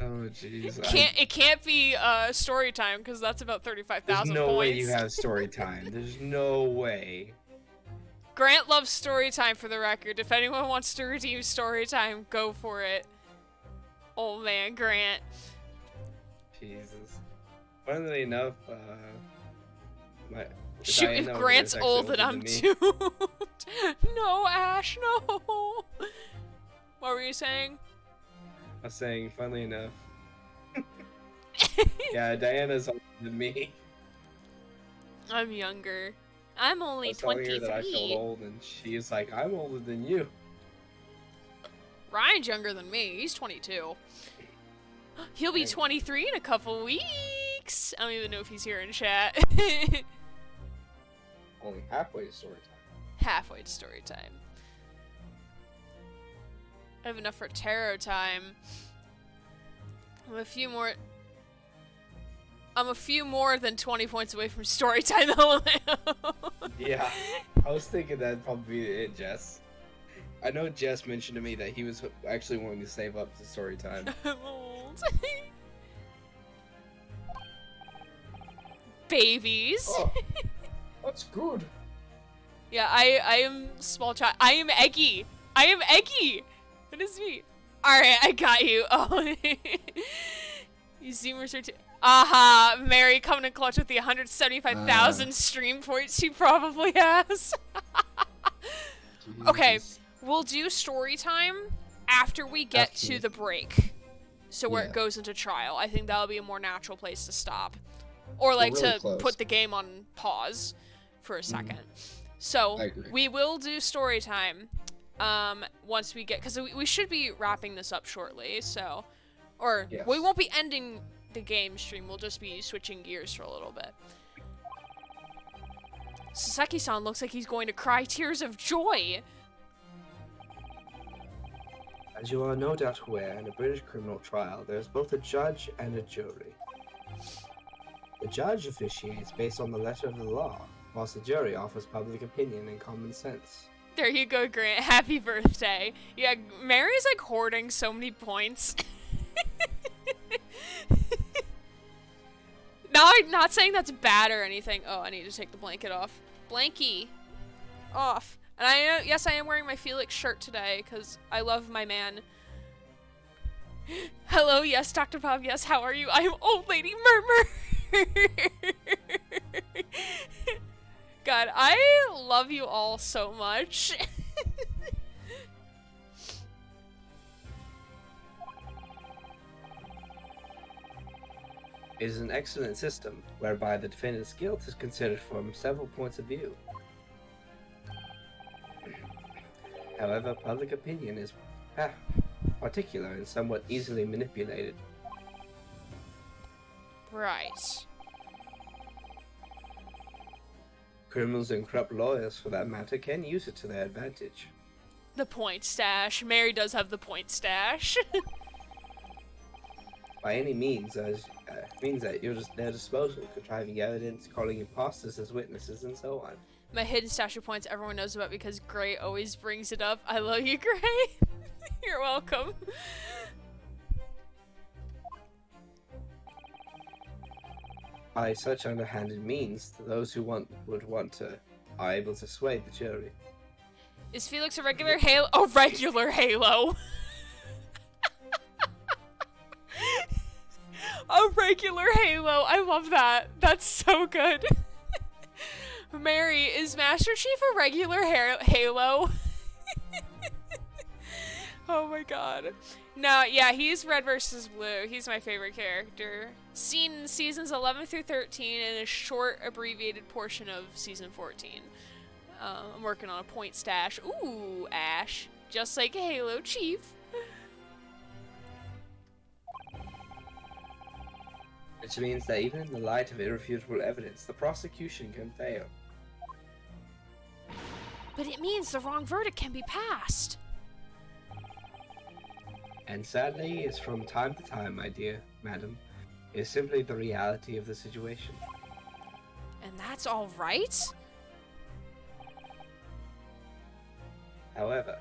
Oh jeez. It can't be story time because that's about 35,000 There's points. no way you have story time. There's no way. Grant loves story time, for the record. If anyone wants to redeem story time, go for it. Oh man, Grant. Jesus. Funnily enough, Shoot, if Diana over Grant's there is actually old, then older I'm than me. doomed. No, Ash, no. What were you saying? I was saying, funnily enough. Yeah, Diana's older than me. I'm younger. I'm I only was telling her that I felt 23. old, and she's like, I'm older than you. Ryan's younger than me. He's 22. He'll be Dang. 23 in a couple weeks. I don't even know if he's here in chat. Only halfway to story time. Halfway to story time. I have enough for tarot time. I'm a few more than 20 points away from story time though. Yeah, I was thinking that'd probably be it, Jess. I know Jess mentioned to me that he was actually wanting to save up to story time. I'm old. Babies. Oh, that's good. Yeah, I am small child. I am Eggy. I am Eggy. That is me. Alright, I got you. Oh. You Zoomers are too. Aha, Mary coming in clutch with the 175,000 stream points she probably has. Okay, Jesus. we'll do story time after we get to the break. So where it Yeah. goes into trial. I think that'll be a more natural place to stop. Or like really to close. put the game on pause for a second. So I agree. we will do story time once we get, because we should be wrapping this up shortly, so, or Yes. we won't be ending the game stream, we'll just be switching gears for a little bit. Saseki-san looks like he's going to cry tears of joy. As you are no doubt aware, in a British criminal trial, there is both a judge and a jury. The judge officiates based on the letter of the law, whilst the jury offers public opinion and common sense. There you go, Grant. Happy birthday. Yeah, Mary's like hoarding so many points. Now, I'm not saying that's bad or anything. Oh, I need to take the blanket off. Blankie. Off. And yes, I am wearing my Felix shirt today because I love my man. Hello, yes, Dr. Bob, yes, how are you? I am Old Lady Murmur. God, I love you all so much. It is an excellent system whereby the defendant's guilt is considered from several points of view. However, public opinion is particular and somewhat easily manipulated. Right. Criminals and corrupt lawyers, for that matter, can use it to their advantage. The point stash. Mary does have the point stash. By any means, means at their disposal, contriving evidence, calling imposters as witnesses, and so on. My hidden stash of points everyone knows about because Gray always brings it up. I love you, Gray. You're welcome. By such underhanded means, those who are able to sway the jury. Is Felix a regular Halo? A regular Halo. A regular Halo. I love that. That's so good. Mary, is Master Chief a regular Halo? Oh my god. No, yeah, he's Red versus Blue. He's my favorite character. Seen in seasons 11 through 13 and a short abbreviated portion of season 14. I'm working on a point stash. Ooh, Ash. Just like a Halo Chief. Which means that even in the light of irrefutable evidence, the prosecution can fail. But it means the wrong verdict can be passed. And sadly, it's from time to time, my dear madam, is simply the reality of the situation. And that's all right? However,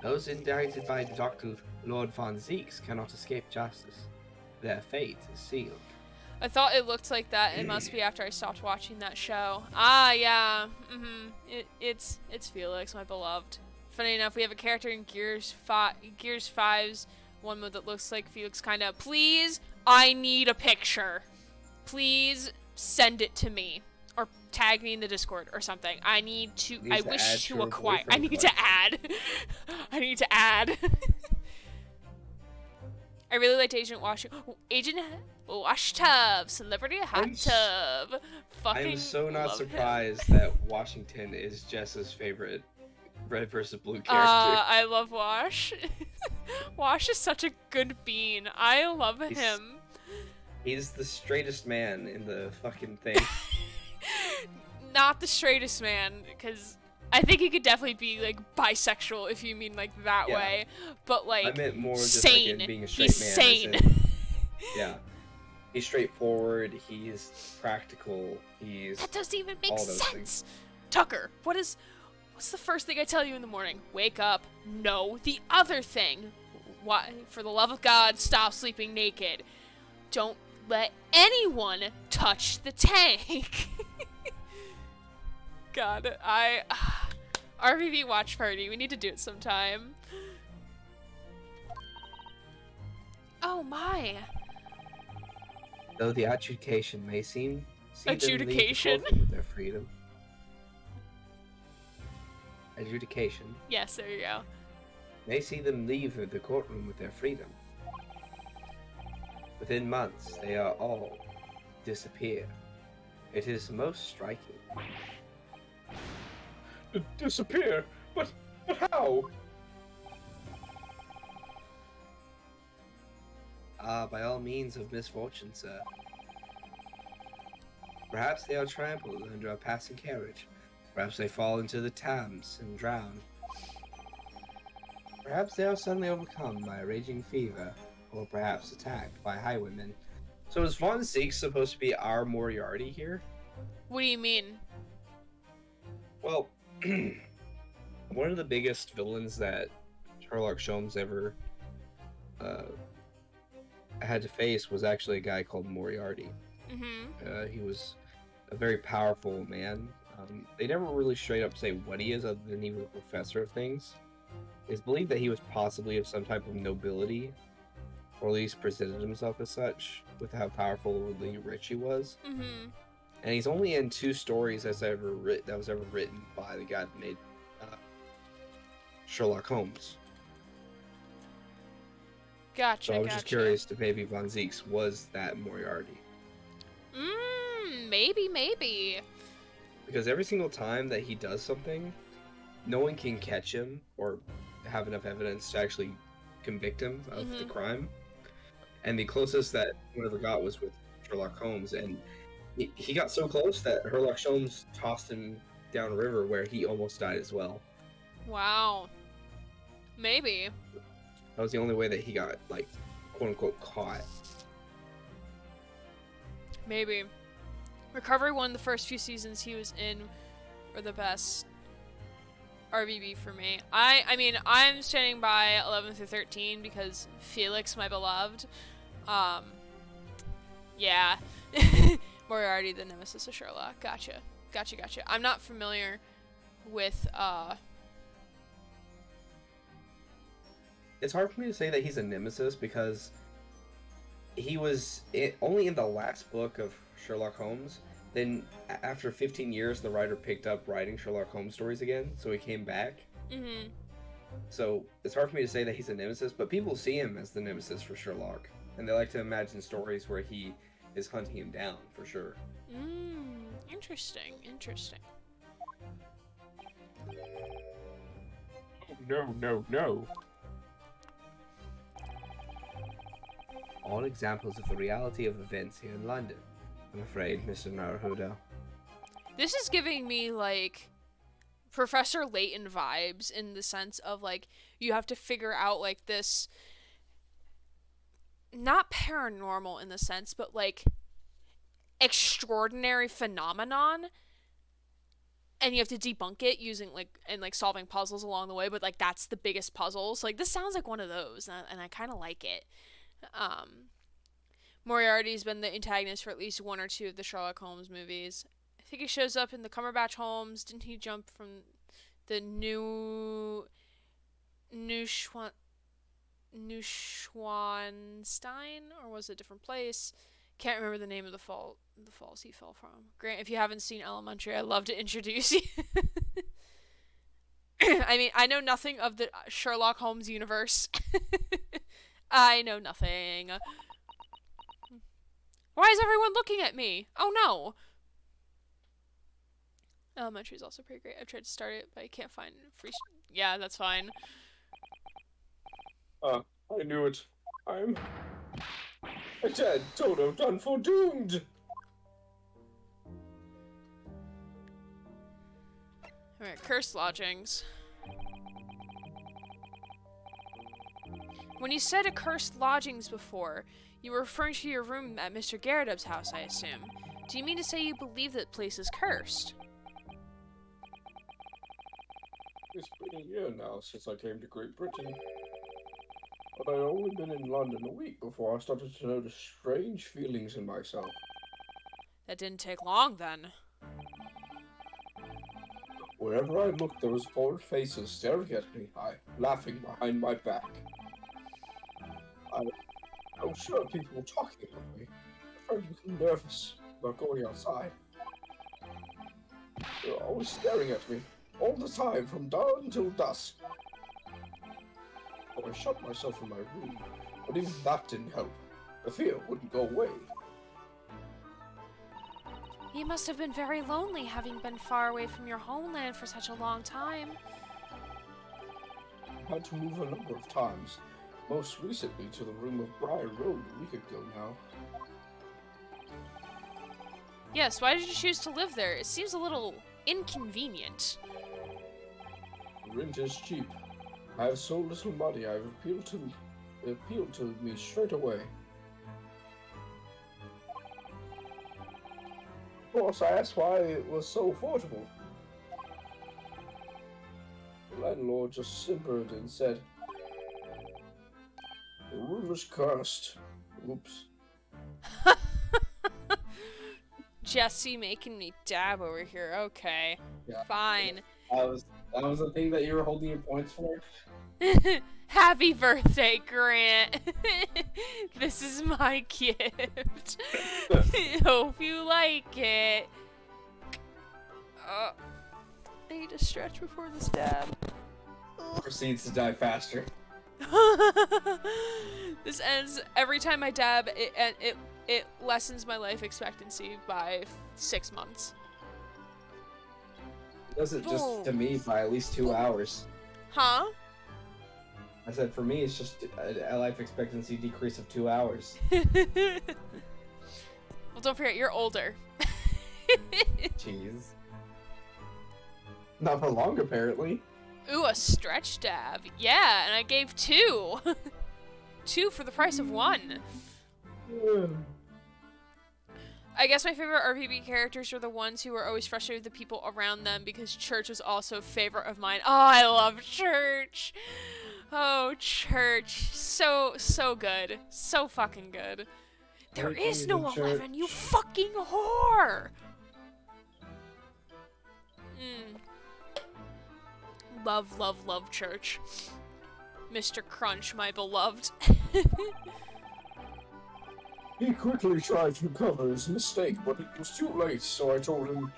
those indicted by Dr. Lord Von Zeeks cannot escape justice. Their fate is sealed. I thought it looked like that. It must be after I stopped watching that show. Ah, yeah. It's Felix, my beloved. Funny enough, we have a character in Gears 5's one mode that looks like Felix, kind of. Please, I need a picture. Please send it to me. Or tag me in the Discord or something. I need to. I wish to acquire. I need to add. I need to add. I really liked Agent Washtub, Celebrity Hot Tub. Fucking I'm so not love surprised him. that Washington is Jess's favorite Red versus Blue character. I love Wash. Wash is such a good bean. I love him. He's the straightest man in the fucking thing. Not the straightest man, because I think he could definitely be like bisexual if you mean like that way. But like, I meant more just sane. like in being a straight He's man. sane. Yeah. He's straightforward, he's practical, he's... That doesn't even make all those sense. things. Tucker, what's the first thing I tell you in the morning? Wake up. No, the other thing. Why, for the love of God, stop sleeping naked. Don't let anyone touch the tank. God, RVV watch party. We need to do it sometime. Oh my. Though the adjudication may see Adjudication? them leave the courtroom with their freedom. Adjudication Yes, there you go. may see them leave the courtroom with their freedom. Within months, they are all disappear. It is most striking. Disappear? But how? By all means of misfortune, sir. Perhaps they are trampled under a passing carriage. Perhaps they fall into the Thames and drown. Perhaps they are suddenly overcome by a raging fever, or perhaps attacked by highwaymen. So is Von Zeek supposed to be our Moriarty here? What do you mean? Well, one of the biggest villains that Sherlock Holmes ever had to face was actually a guy called Moriarty. Mm-hmm. He was a very powerful man. They never really straight up say what he is, other than he was a professor of things. It's believed that he was possibly of some type of nobility, or at least presented himself as such, with how powerfully rich he was. Mm-hmm. And he's only in 2 stories that was ever written by the guy that made Sherlock Holmes. Gotcha, So I was gotcha. just curious if maybe Von Zieks was that Moriarty. Maybe. Because every single time that he does something, no one can catch him or have enough evidence to actually convict him of the crime. And the closest that one ever got was with Sherlock Holmes, and he got so close that Sherlock Holmes tossed him down a river where he almost died as well. Wow. Maybe. That was the only way that he got, like, quote-unquote caught. Maybe. Recovery one, the first few seasons he was in were the best. RBB for me. I mean, I'm standing by 11 through 13 because Felix, my beloved. Yeah. Moriarty, the nemesis of Sherlock. Gotcha. I'm not familiar with, It's hard for me to say that he's a nemesis because he was only in the last book of Sherlock Holmes. Then, after 15 years, the writer picked up writing Sherlock Holmes stories again, so he came back. So, it's hard for me to say that he's a nemesis, but people see him as the nemesis for Sherlock. And they like to imagine stories where he is hunting him down, for sure. Interesting. No. All examples of the reality of events here in London, I'm afraid, Mr. Naruhodo. This is giving me, like, Professor Layton vibes in the sense of, like, you have to figure out, like, this, not paranormal in the sense, but, like, extraordinary phenomenon, and you have to debunk it using, like, and, like, solving puzzles along the way, but, like, that's the biggest puzzle. So, like, this sounds like one of those, and I kind of like it. Moriarty's been the antagonist for at least one or two of the Sherlock Holmes movies. I think he shows up in the Cumberbatch Holmes. Didn't he jump from the Neuschwanstein, or was it a different place? Can't remember the name of the falls he fell from. Grant, if you haven't seen Elementary, I'd love to introduce you. I mean, I know nothing of the Sherlock Holmes universe. I know nothing. Why is everyone looking at me? Oh no! Elementary is also pretty great. I've tried to start it, but I can't find free. Yeah, that's fine. I knew it. I'm dead, Toto, done for, doomed. Alright, cursed lodgings. When you said accursed lodgings before, you were referring to your room at Mr. Garridub's house, I assume. Do you mean to say you believe that place is cursed? It's been a year now since I came to Great Britain. But I'd only been in London a week before I started to notice strange feelings in myself. That didn't take long, then. Wherever I looked, there was four faces staring at me, laughing behind my back. I was sure people were talking about me. I started to become nervous about going outside. They were always staring at me, all the time, from dawn until dusk. So I shut myself in my room, but even that didn't help. The fear wouldn't go away. You must have been very lonely, having been far away from your homeland for such a long time. I had to move a number of times, most recently to the room of Briar Road a week ago now. Yes, why did you choose to live there? It seems a little inconvenient. The rent is cheap. I have so little money, I've appealed to me straight away. Of course, I asked why it was so affordable. The landlord just simpered and said, "The room is cursed." Oops. Jesse making me dab over here. Okay. Yeah. Fine. That was the thing that you were holding your points for? Happy birthday, Grant. This is my gift. Hope you like it. I need to stretch before the stab. Proceeds to die faster. This ends every time I dab. It lessens my life expectancy by 6 months. It does it just to me by at least 2 hours. Huh? I said for me it's just a life expectancy decrease of 2 hours. Well, don't forget, you're older. Jeez. Not for long, apparently. Ooh, a stretch dab. Yeah, and I gave 2. 2 for the price of 1. I guess my favorite RPB characters are the ones who were always frustrated with the people around them, because Church was also a favorite of mine. Oh, I love Church. Oh, Church. So good. So fucking good. There is no 11, you fucking whore! Love Church. Mr. Crunch, my beloved. He quickly tried to cover his mistake, but it was too late, so I told him,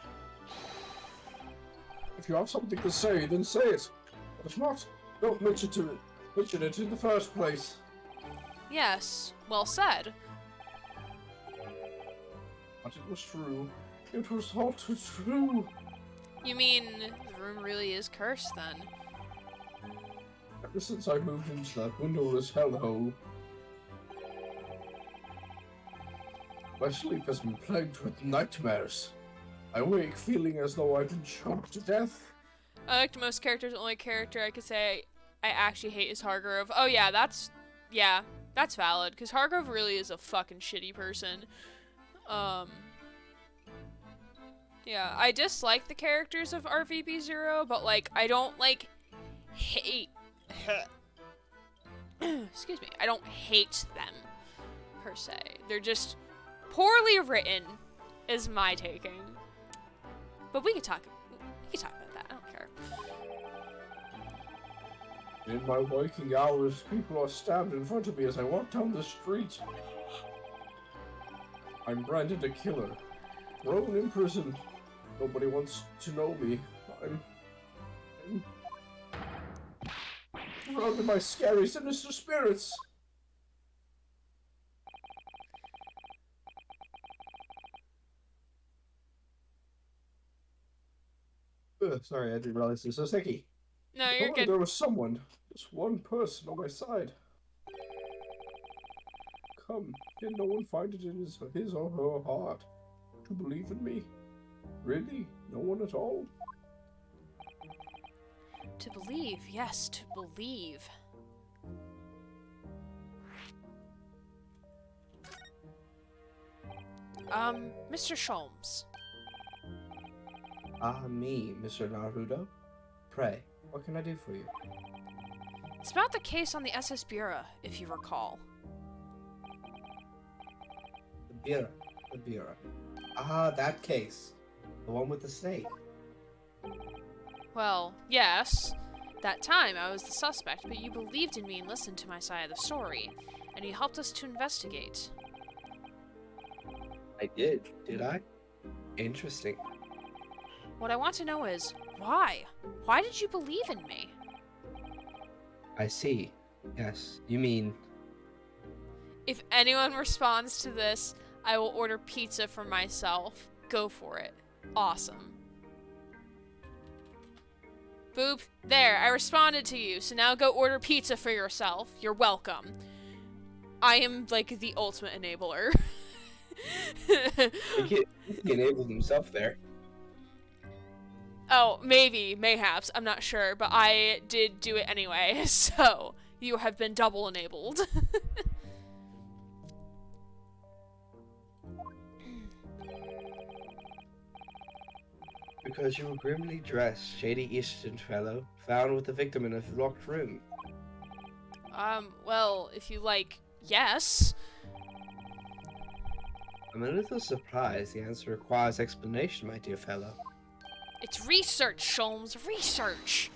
if you have something to say, then say it. But if not, don't mention it in the first place. Yes, well said. But it was true. It was all too true. You mean the room really is cursed, then? Ever since I moved into that windowless hellhole, my sleep has been plagued with nightmares. I wake feeling as though I've been choked to death. I liked most characters. The only character I could say I actually hate is Hargrove. Oh yeah, that's valid, because Hargrove really is a fucking shitty person. Yeah, I dislike the characters of RVB0, but, like, I don't, like, hate... Excuse me. I don't hate them, per se. They're just poorly written, is my taking. But we could talk about that. I don't care. In my waking hours, people are stabbed in front of me as I walk down the street. I'm branded a killer, thrown in prison. Nobody wants to know me. I'm surrounded by scary, sinister spirits. Sorry, I didn't realize it was so sticky. No, you're If only good. there was someone, just one person on my side. Come, can no one find it in his or her heart to believe in me? Really? No one at all? To believe, yes, to believe. Mr. Sholmes. Ah, me, Mr. Naruto. Pray, what can I do for you? It's about the case on the SS Bureau, if you recall. The Bureau. Ah, that case. The one with the snake. Well, yes. That time I was the suspect, but you believed in me and listened to my side of the story, and you helped us to investigate. I did I? Interesting. What I want to know is, why? Why did you believe in me? I see. Yes, you mean... If anyone responds to this, I will order pizza for myself. Go for it. Awesome. Boop. There, I responded to you, so now go order pizza for yourself. You're welcome. I am, like, the ultimate enabler. He enabled himself there. Oh, maybe, mayhaps, I'm not sure, but I did do it anyway, so you have been double enabled. Because you were grimly dressed, shady Eastern fellow, found with the victim in a locked room. Well, if you like, yes. I'm a little surprised the answer requires explanation, my dear fellow. It's research, Sholmes, research!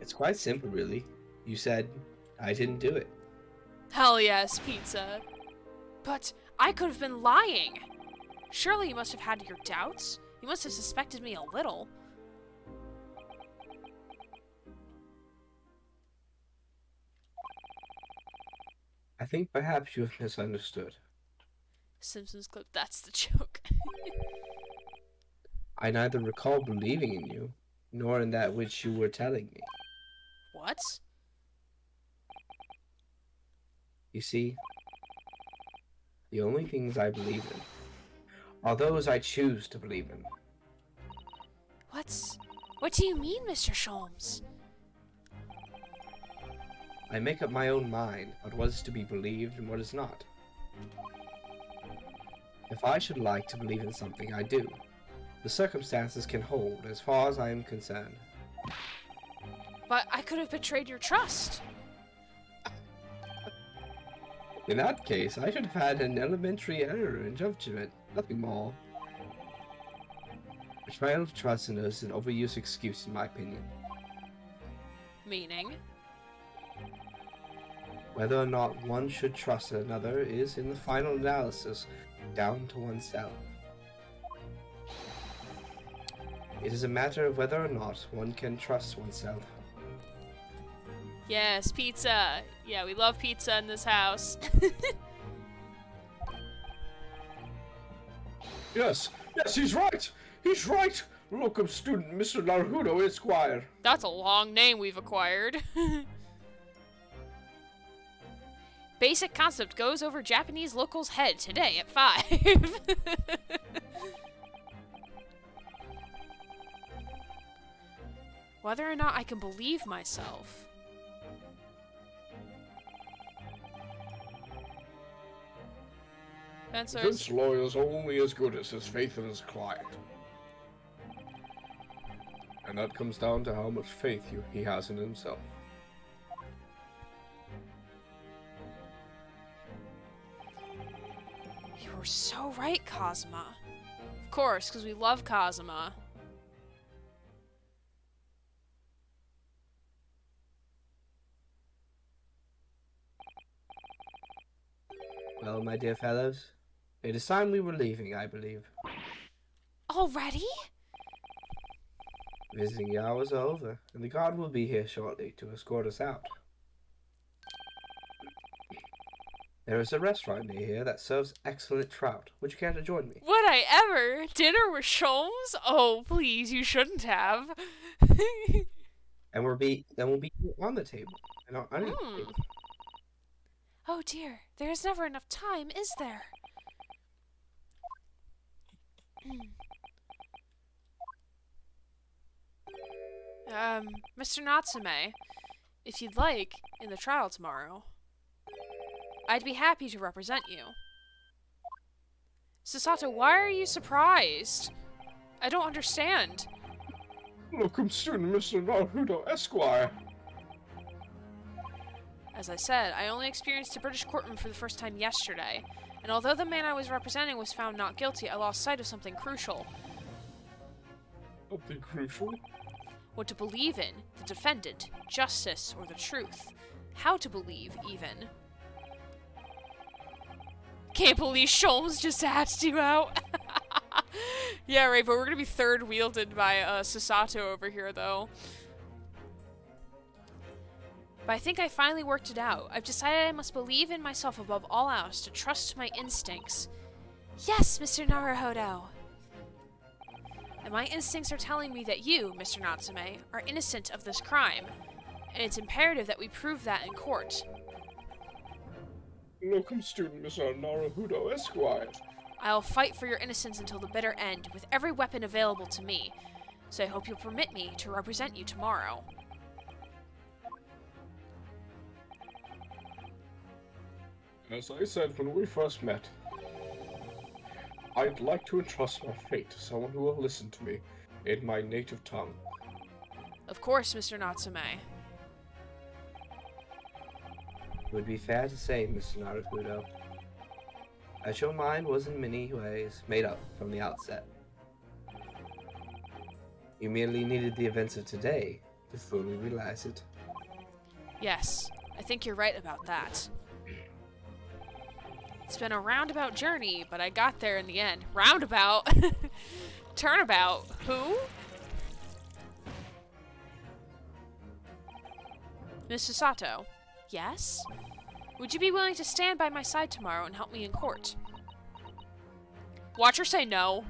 It's quite simple, really. You said, I didn't do it. Hell yes, pizza. But I could have been lying. Surely you must have had your doubts. You must have suspected me a little. think perhaps you have misunderstood. Simpsons clip, that's the joke. I neither recall believing in you, nor in that which you were telling me. What? You see, the only things I believe in are those I choose to believe in. What do you mean, Mr. Sholmes? I make up my own mind on what is to be believed and what is not. If I should like to believe in something, I do. The circumstances can hold as far as I am concerned. But I could have betrayed your trust. In that case, I should have had an elementary error in judgment, nothing more. Betrayal of trust in us is an overused excuse, in my opinion. Meaning? Whether or not one should trust another is, in the final analysis, down to oneself. It is a matter of whether or not one can trust oneself. Yes, pizza. Yeah, we love pizza in this house. Yes, he's right. He's right. Locum student Mr. Naruto Esquire. That's a long name we've acquired. Basic concept goes over Japanese locals' head today at 5. Whether or not I can believe myself. Answers. This lawyer's only as good as his faith in his client. And that comes down to how much faith he has in himself. You were so right, Kazuma. Of course, because we love Kazuma. Well, my dear fellows, it is time we were leaving, I believe. Already? Visiting hours are over, and the guard will be here shortly to escort us out. There is a restaurant near here that serves excellent trout. Would you care to join me? Would I ever? Dinner with Sholmes? Oh, please, you shouldn't have. And we'll be on the table, and not under the table. Oh dear, there is never enough time, is there? Mr. Natsume, if you'd like, in the trial tomorrow, I'd be happy to represent you. Susato, why are you surprised? I don't understand. Locum student Mr. Naruto Esquire. As I said, I only experienced a British courtroom for the first time yesterday, and although the man I was representing was found not guilty, I lost sight of something crucial. Something crucial? What to believe in, the defendant, justice, or the truth. How to believe, even. Can't believe Sholmes just asked you out. Yeah, right, but we're gonna be third wielded by Susato over here, though. But I think I finally worked it out. I've decided I must believe in myself above all else, to trust my instincts. Yes, Mr. Naruhodo! And my instincts are telling me that you, Mr. Natsume, are innocent of this crime. And it's imperative that we prove that in court. Locum student Mr. Naruto Esquire. I'll fight for your innocence until the bitter end, with every weapon available to me. So I hope you'll permit me to represent you tomorrow. As I said when we first met, I'd like to entrust my fate to someone who will listen to me in my native tongue. Of course, Mr. Natsume. It would be fair to say, Mr. Naruto, that your mind was in many ways made up from the outset. You merely needed the events of today to fully realize it. Yes, I think you're right about that. It's been a roundabout journey, but I got there in the end. Roundabout? Turnabout? Who? Miss Susato. Yes? Would you be willing to stand by my side tomorrow and help me in court? Watch her say no.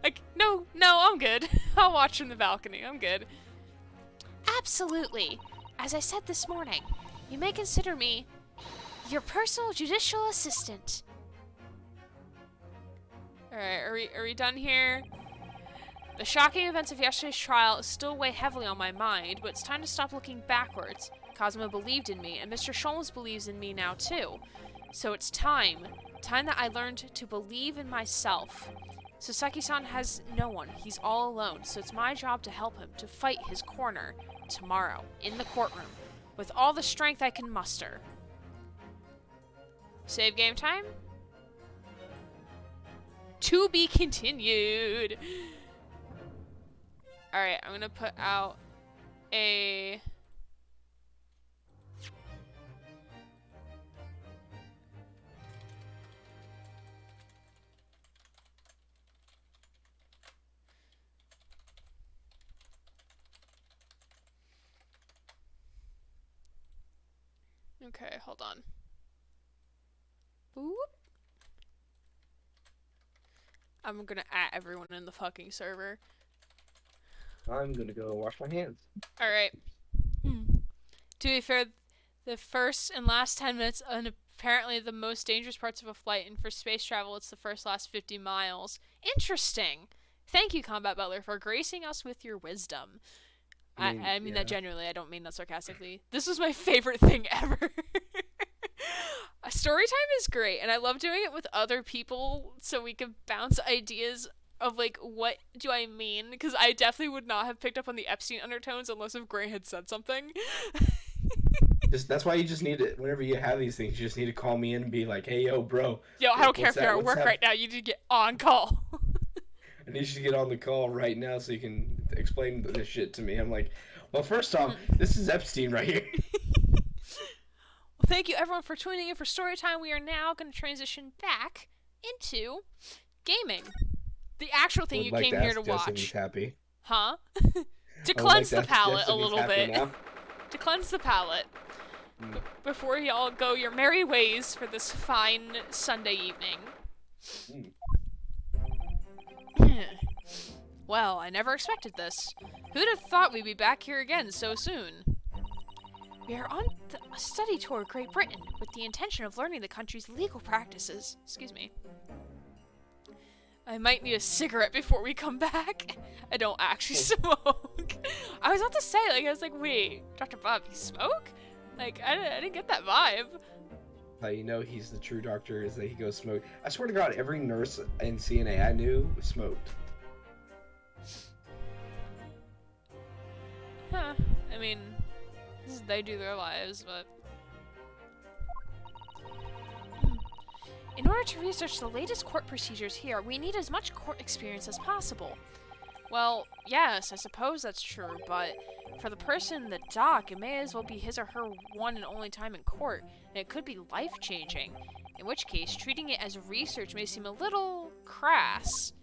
Like, no, I'm good. I'll watch from the balcony. I'm good. Absolutely. As I said this morning, you may consider me your personal judicial assistant. Alright, are we done here? The shocking events of yesterday's trial still weigh heavily on my mind, but it's time to stop looking backwards. Cosmo believed in me, and Mr. Sholmes believes in me now too. So it's time that I learned to believe in myself. Sasaki-san has no one. He's all alone, so it's my job to help him, to fight his corner tomorrow, in the courtroom, with all the strength I can muster. Save game time? To be continued! Alright, I'm gonna put out a... Okay, hold on. Boop. I'm gonna at everyone in the fucking server. I'm gonna go wash my hands. Alright. To be fair, the first and last 10 minutes and apparently the most dangerous parts of a flight, and for space travel it's the last 50 miles. Interesting! Thank you, Combat Butler, for gracing us with your wisdom. I mean that genuinely, I don't mean that sarcastically. This was my favorite thing ever. Story time is great, and I love doing it with other people so we can bounce ideas of, like, what do I mean? Because I definitely would not have picked up on the Epstein undertones unless if Gray had said something. That's why you just need to, whenever you have these things, you just need to call me in and be like, hey, yo, bro. Yo, I don't care if you're at work right now, you need to get on call. I need you to get on the call right now so you can explain this shit to me. I'm like, well, first off, this is Epstein right here. Well, thank you everyone for tuning in for story time. We are now going to transition back into gaming. The actual thing you came here to watch. He's happy. Huh? To cleanse the palate a little bit. To cleanse the palate. Before y'all go your merry ways for this fine Sunday evening. Well, I never expected this. Who'd have thought we'd be back here again so soon? We are on a study tour of Great Britain with the intention of learning the country's legal practices. Excuse me. I might need a cigarette before we come back. I don't actually smoke. I was about to say, like, I was like, wait, Dr. Bob, you smoke? Like, I didn't get that vibe. How you know he's the true doctor is that he goes smoke. I swear to God, every nurse in CNA I knew smoked. Huh. I mean, they do their lives, but... In order to research the latest court procedures here, we need as much court experience as possible. Well, yes, I suppose that's true, but for the person in the dock, it may as well be his or her one and only time in court, and it could be life-changing. In which case, treating it as research may seem a little crass.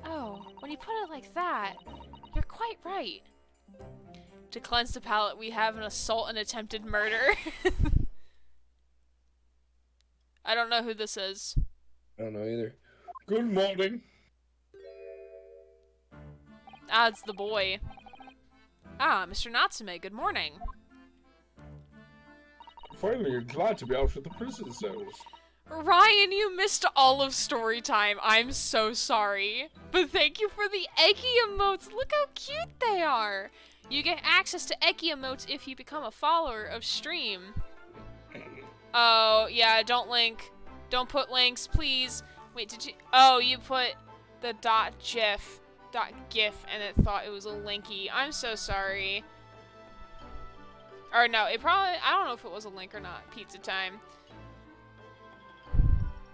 Oh, when you put it like that, you're quite right. To cleanse the palate, we have an assault and attempted murder. I don't know who this is. I don't know either. Good morning. Ah, it's the boy. Ah, Mr. Natsume, good morning. Finally, glad to be out of the prison cells. Ryan, you missed all of story time. I'm so sorry. But thank you for the eggy emotes. Look how cute they are. You get access to eggy emotes if you become a follower of stream. Oh, yeah, don't link. Don't put links, please. Wait, did you... Oh, you put the .gif, and it thought it was a linky. I'm so sorry. Or no, it probably... I don't know if it was a link or not. Pizza time.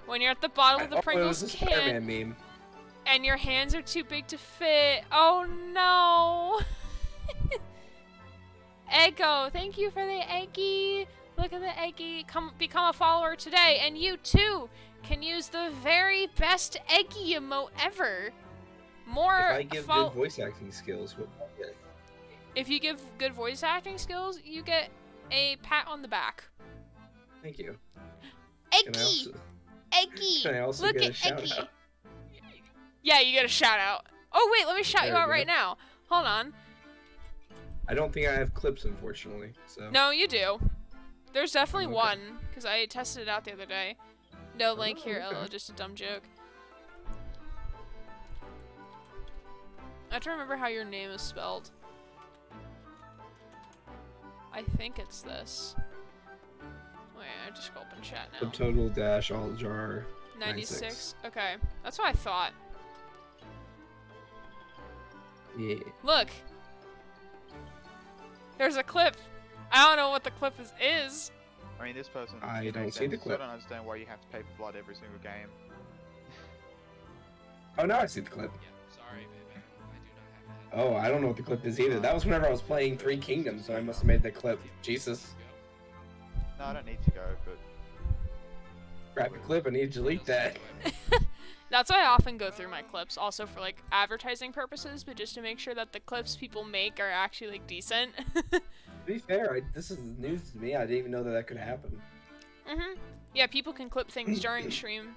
When you're at the bottom of the Pringles can, Spider-Man meme. and your hands are too big to fit. Oh no! Eggo, thank you for the eggy. Look at the eggy. Become a follower today, and you too can use the very best eggy emote ever. More. If I give good voice acting skills, what will I get? If you give good voice acting skills, you get a pat on the back. Thank you. Eggy! Eggy! Can I also Look get a at shout Eggy! out? Yeah, you get a shout out. Oh wait, let me shout There you out we right go. now. Hold on. I don't think I have clips, unfortunately. So. No, you do. There's definitely Okay. one, because I tested it out the other day. No link here, okay. LOL, just a dumb joke. I have to remember how your name is spelled. I think it's this. Wait, I just go open chat now. Subtotal dash alt jar 96? Okay, that's what I thought. Yeah. Look! There's a clip. I don't know what the clip is. I mean, this person. I makes don't no see sense, the so clip. I don't understand why you have to pay for blood every single game. Oh, now I see the clip. Sorry, baby. I do not have that. Oh, I don't know what the clip is either. That was whenever I was playing Three Kingdoms, so I must have made the clip. Jesus. No, I don't need to go, but Grab the clip, I need to delete that. That's why I often go through my clips, also for like advertising purposes, but just to make sure that the clips people make are actually like decent. To be fair, this is news to me. I didn't even know that that could happen. Yeah, people can clip things during stream.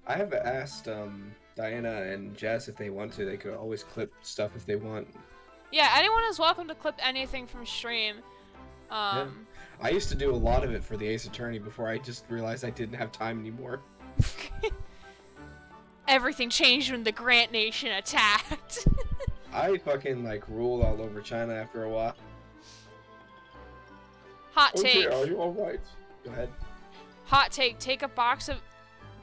I have asked Diana and Jess if they want to. They could always clip stuff if they want. Yeah, anyone is welcome to clip anything from stream. Yeah. I used to do a lot of it for the Ace Attorney before I just realized I didn't have time anymore. Everything changed when the Grant Nation attacked. I fucking like ruled all over China after a while. Hot take. Okay, are you alright? Go ahead. Hot take. Take a box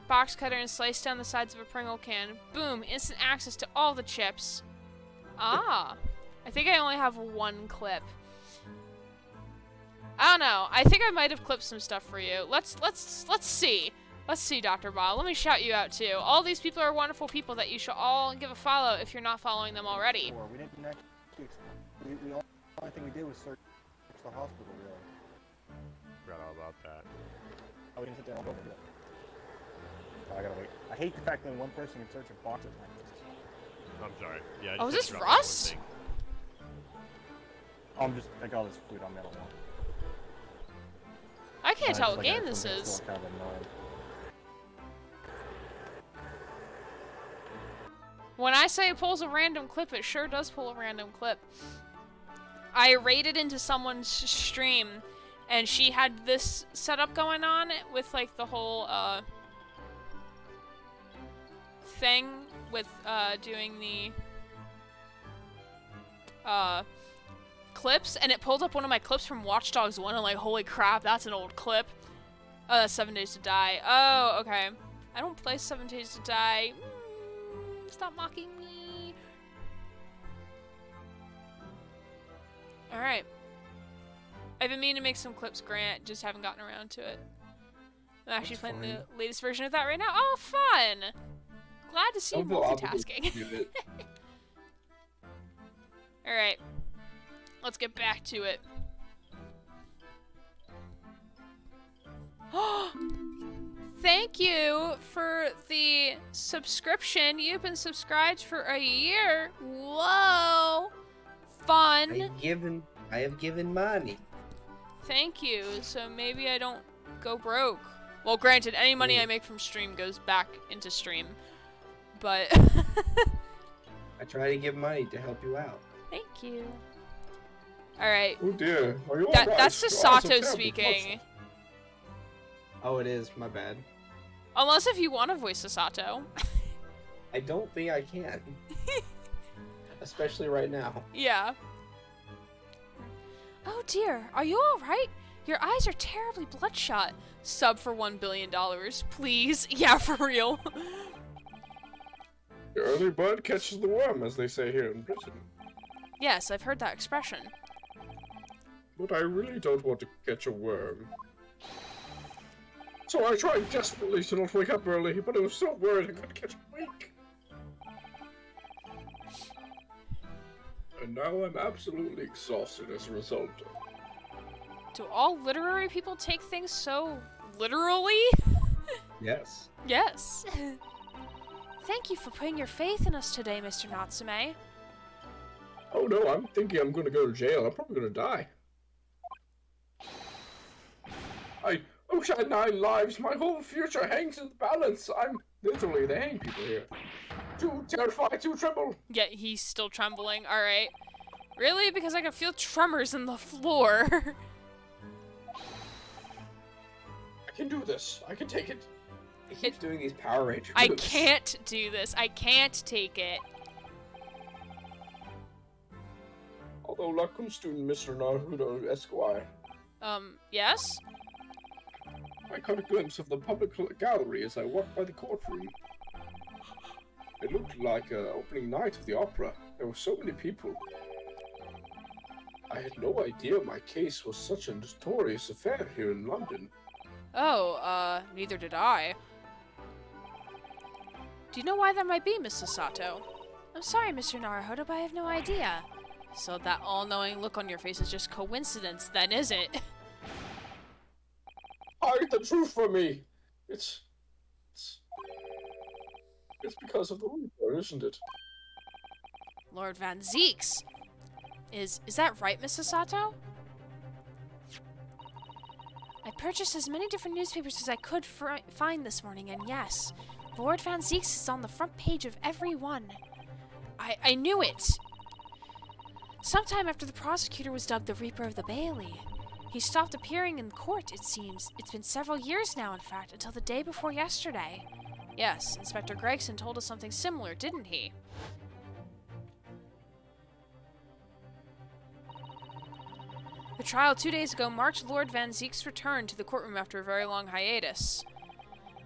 cutter and slice down the sides of a Pringle can. Boom. Instant access to all the chips. Ah. I think I only have one clip. I don't know. I think I might have clipped some stuff for you. Let's see. Let's see, Dr. Bob. Let me shout you out too. All these people are wonderful people that you should all give a follow if you're not following them already. We didn't actually. The only thing we did was search the hospital, really. Forgot all about that. Oh, we didn't sit there and go over it. Oh, I gotta wait. I hate the fact that one person can search a box like this. I'm sorry. Yeah. I Oh, is just this dropped one Russ? thing. I got all this food on metal one. I can't It's tell what like game that this for me, it's is. still kind of annoying. When I say it pulls a random clip, it sure does pull a random clip. I raided into someone's stream, and she had this setup going on with like the whole thing with doing the clips, and it pulled up one of my clips from Watch Dogs 1. I'm like, holy crap, that's an old clip. 7 Days to Die. Oh, okay. I don't play 7 Days to Die. Stop mocking me. Alright. I've been meaning to make some clips, Grant, just haven't gotten around to it. I'm actually That's playing fine. the latest version of that right now. Oh, fun! Glad to see you Don't feel obligated multitasking. to do it. Alright. Let's get back to it. Thank you for the subscription. You've been subscribed for a year. Whoa! Fun. I have given money. Thank you. So maybe I don't go broke. Well, granted, any money I make from stream goes back into stream. But I try to give money to help you out. thank you. Alright. Oh dear, are you That, alright? that's Your eyes are Sasato terribly speaking. bloodshot. Oh, it is. My bad. Unless if you want to voice Sasato. I don't think I can. Especially right now. Yeah. Oh dear, are you alright? Your eyes are terribly bloodshot. Sub for $1 billion, please. Yeah, for real. The early bird catches the worm, as they say here in Britain. Yes, I've heard that expression. But I really don't want to catch a worm. So I tried desperately to not wake up early, but I was so worried I couldn't catch a wink. And now I'm absolutely exhausted as a result. Do all literary people take things so literally? Yes. Yes. Thank you for putting your faith in us today, Mr. Natsume. Oh no, I'm thinking I'm gonna go to jail. I'm probably gonna die. I wish I had 9 lives. My whole future hangs in the balance. I'm literally the hang people here. Too terrified to tremble. Yeah, he's still trembling. Alright. Really? Because I can feel tremors in the floor. I can do this. I can take it. He keeps doing these Power Ranger I moves. can't do this. I can't take it. Although welcome student Mr. Naruto Esquire. Yes? I caught a glimpse of the public gallery as I walked by the courtroom. It looked like an opening night of the opera. There were so many people. I had no idea my case was such a notorious affair here in London. Oh, neither did I. Do you know why that might be, Mrs. Sato? I'm sorry, Mr. Naruhodo, but I have no idea. So that all-knowing look on your face is just coincidence, then, is it? Hide the truth from me! It's because of the Reaper, isn't it? Lord Van Zeeks. Is that right, Mrs. Sato? I purchased as many different newspapers as I could find this morning, and yes, Lord Van Zeeks is on the front page of every one. I knew it! Sometime after the prosecutor was dubbed the Reaper of the Bailey. He stopped appearing in court, it seems. It's been several years now, in fact, until the day before yesterday. Yes, Inspector Gregson told us something similar, didn't he? The trial 2 days ago marked Lord Van Zeek's return to the courtroom after a very long hiatus.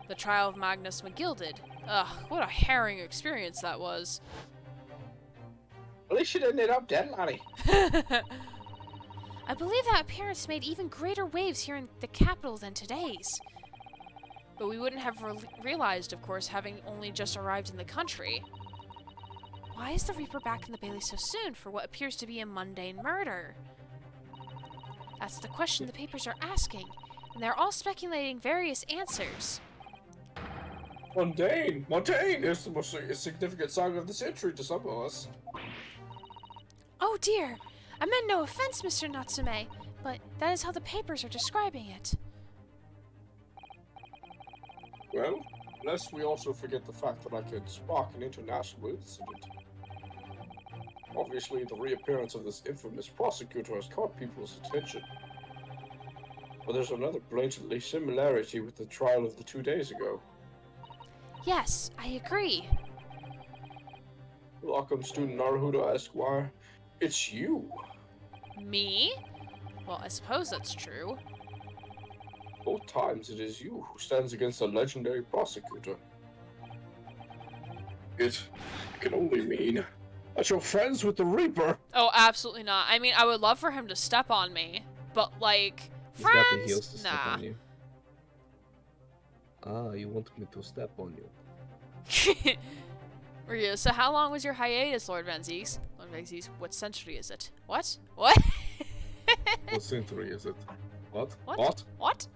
The trial of Magnus McGilded. Ugh, what a harrowing experience that was. At least she didn't end up dead, laddie. I believe that appearance made even greater waves here in the capital than today's. But we wouldn't have realized, of course, having only just arrived in the country. Why is the Reaper back in the Bailey so soon for what appears to be a mundane murder? That's the question the papers are asking, and they're all speculating various answers. Mundane! Mundane is the most significant song of the century to some of us. Oh dear! I meant no offense, Mr. Natsume, but that is how the papers are describing it. Well, lest we also forget the fact that I could spark an international incident. Obviously, the reappearance of this infamous prosecutor has caught people's attention. But there's another blatantly similarity with the trial of the 2 days ago. Yes, I agree. Welcome, student Naruhodo Esquire. It's you. Me? Well, I suppose that's true. Both times it is you who stands against the legendary prosecutor. It can only mean that you're friends with the Reaper. Oh, absolutely not. I mean, I would love for him to step on me, but like, He's got the friends? heels to step Nah. on you. Ah, you want me to step on you? Ryu, so how long was your hiatus, Lord Van Zeeks? Lord Van Zeeks, what century is it? What? What? What century is it? What? What? What?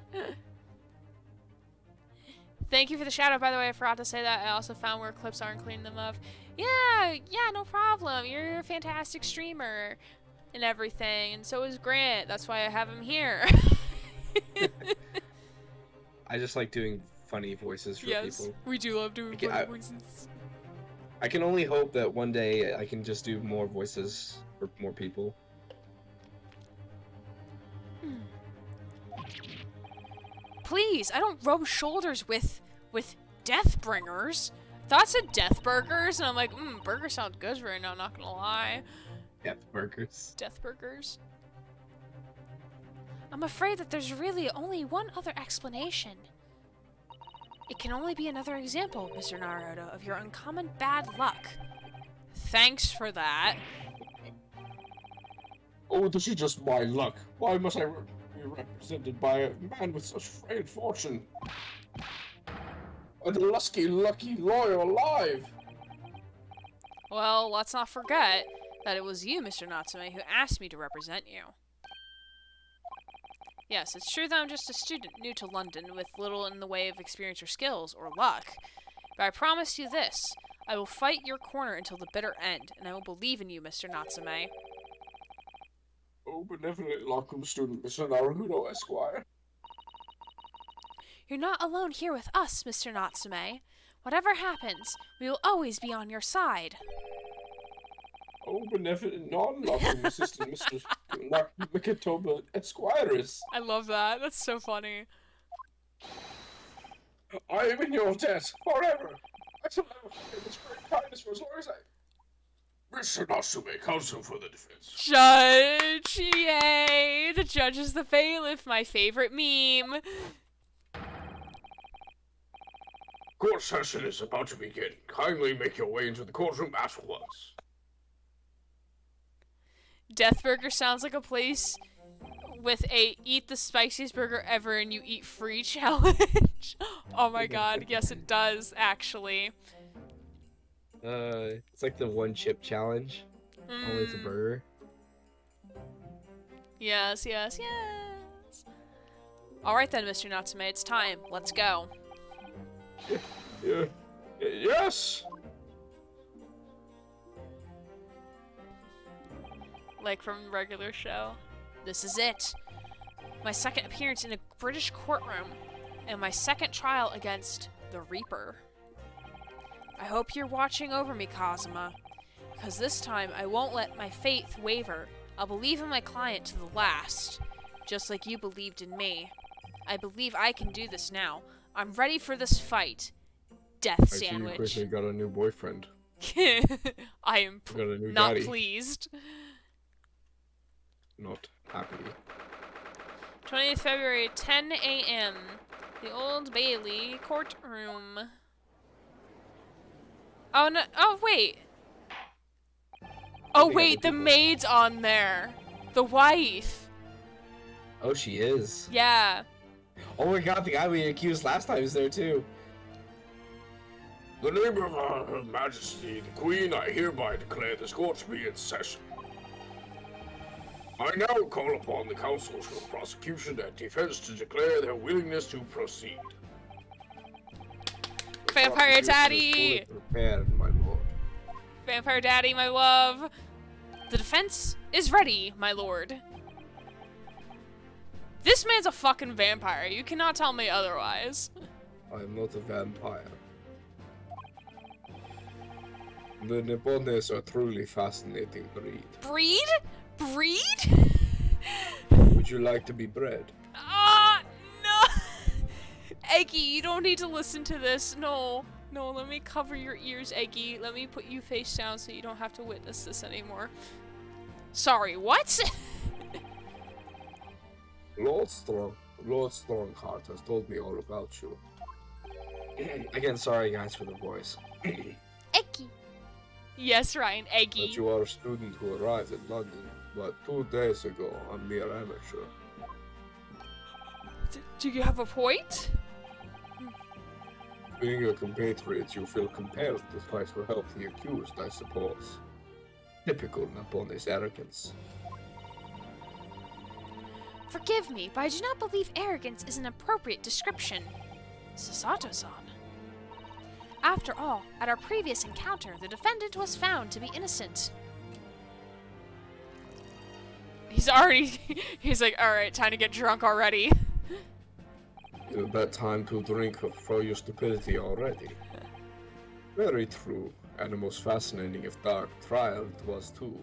Thank you for the shout out, by the way. I forgot to say that. I also found where clips are and cleaned them up. Yeah, no problem. You're a fantastic streamer and everything. And so is Grant. That's why I have him here. I just like doing funny voices for people. We do love doing funny voices. I can only hope that one day I can just do more voices for more people. Please, I don't rub shoulders with Deathbringers. Thought said Deathburgers, and I'm like, burger sounds good right now, not gonna lie. Deathburgers. Deathburgers. I'm afraid that there's really only one other explanation. It can only be another example, Mr. Naruto, of your uncommon bad luck. Thanks for that. Oh, this is just my luck. Why must I be represented by a man with such frail fortune? And the lucky, lawyer alive! Well, let's not forget that it was you, Mr. Natsume, who asked me to represent you. Yes, it's true that I'm just a student new to London with little in the way of experience or skills, or luck. But I promise you this, I will fight your corner until the bitter end, and I will believe in you, Mr. Natsume. Oh, benevolent locum student, Mr. Naruto Esquire. You're not alone here with us, Mr. Natsume. Whatever happens, we will always be on your side. Oh, benevolent non-locum assistant, Mr. Mikitoba Esquires. I love that. That's so funny. I am in your debt forever. I shall never forget this great kindness for as long as I... Mr. Natsume, counsel for the defense. Judge! Yay! The judge is the bailiff, my favorite meme. Court session is about to begin. Kindly make your way into the courtroom at once. Death Burger sounds like a place with a eat the spiciest burger ever and you eat free challenge. Oh my god, yes it does, actually. It's like the one chip challenge. Only it's a burger. Yes, yes, yes. Alright then, Mr. Natsume, it's time. Let's go. Yes! Like from regular show. This is it. My second appearance in a British courtroom, and my second trial against the Reaper. I hope you're watching over me, Kazuma, because this time I won't let my faith waver. I'll believe in my client to the last, just like you believed in me. I believe I can do this now. I'm ready for this fight. Death I see you sandwich. quickly got a new boyfriend. I am You got a new not daddy. pleased. Not happy. 20th February, 10 a.m. The Old Bailey courtroom. Oh no! Oh wait! Oh wait, the maid's on there. The wife. Oh, she is. Yeah. Oh my god, the guy we accused last time is there too. In the name of Her Majesty, the Queen, I hereby declare this court to be in session. I now call upon the counsels for prosecution and defense to declare their willingness to proceed. Vampire Prosecution is Daddy! fully prepared, my lord. Vampire Daddy, my love. The defense is ready, my lord. This man's a fucking vampire. You cannot tell me otherwise. I am not a vampire. The Nippones are truly fascinating breed. Breed? Breed? Would you like to be bred? No! Eggy, you don't need to listen to this. No. No, let me cover your ears, Eggy. Let me put you face down so you don't have to witness this anymore. Sorry, what? Lord Strongheart has told me all about you. Again, sorry guys for the voice. Eggy. Yes, Ryan, Eggy. But you are a student who arrived in London, but 2 days ago, a mere amateur. Do you have a point? Being a compatriot, you feel compelled to fight for help the accused, I suppose. Typical Nippone's arrogance. Forgive me, but I do not believe arrogance is an appropriate description. Sasato-san. After all, at our previous encounter, the defendant was found to be innocent. He's like, alright, time to get drunk already. Is that time to drink for your stupidity already? Very true, and the most fascinating if dark trial it was too.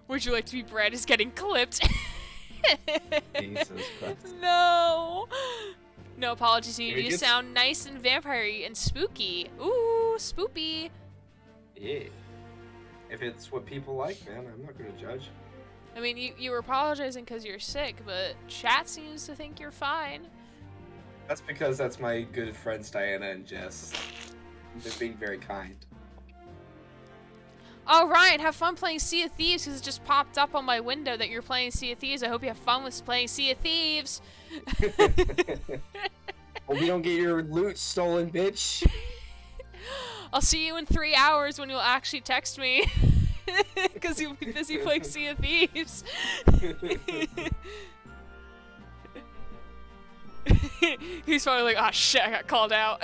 Would you like to be bred as getting clipped? Jesus Christ. No! No apologies, you It gets- sound nice and vampire-y and spooky. Ooh, spoopy. Yeah. If it's what people like, man, I'm not gonna judge. I mean, you were apologizing because you're sick, but chat seems to think you're fine. That's because that's my good friends Diana and Jess. They're being very kind. Oh, Ryan, have fun playing Sea of Thieves because it just popped up on my window that you're playing Sea of Thieves. I hope you have fun with playing Sea of Thieves. Well, we don't get your loot stolen, bitch. I'll see you in 3 hours when you'll actually text me. Because you'll be busy playing Sea of Thieves. He's probably like, oh shit, I got called out.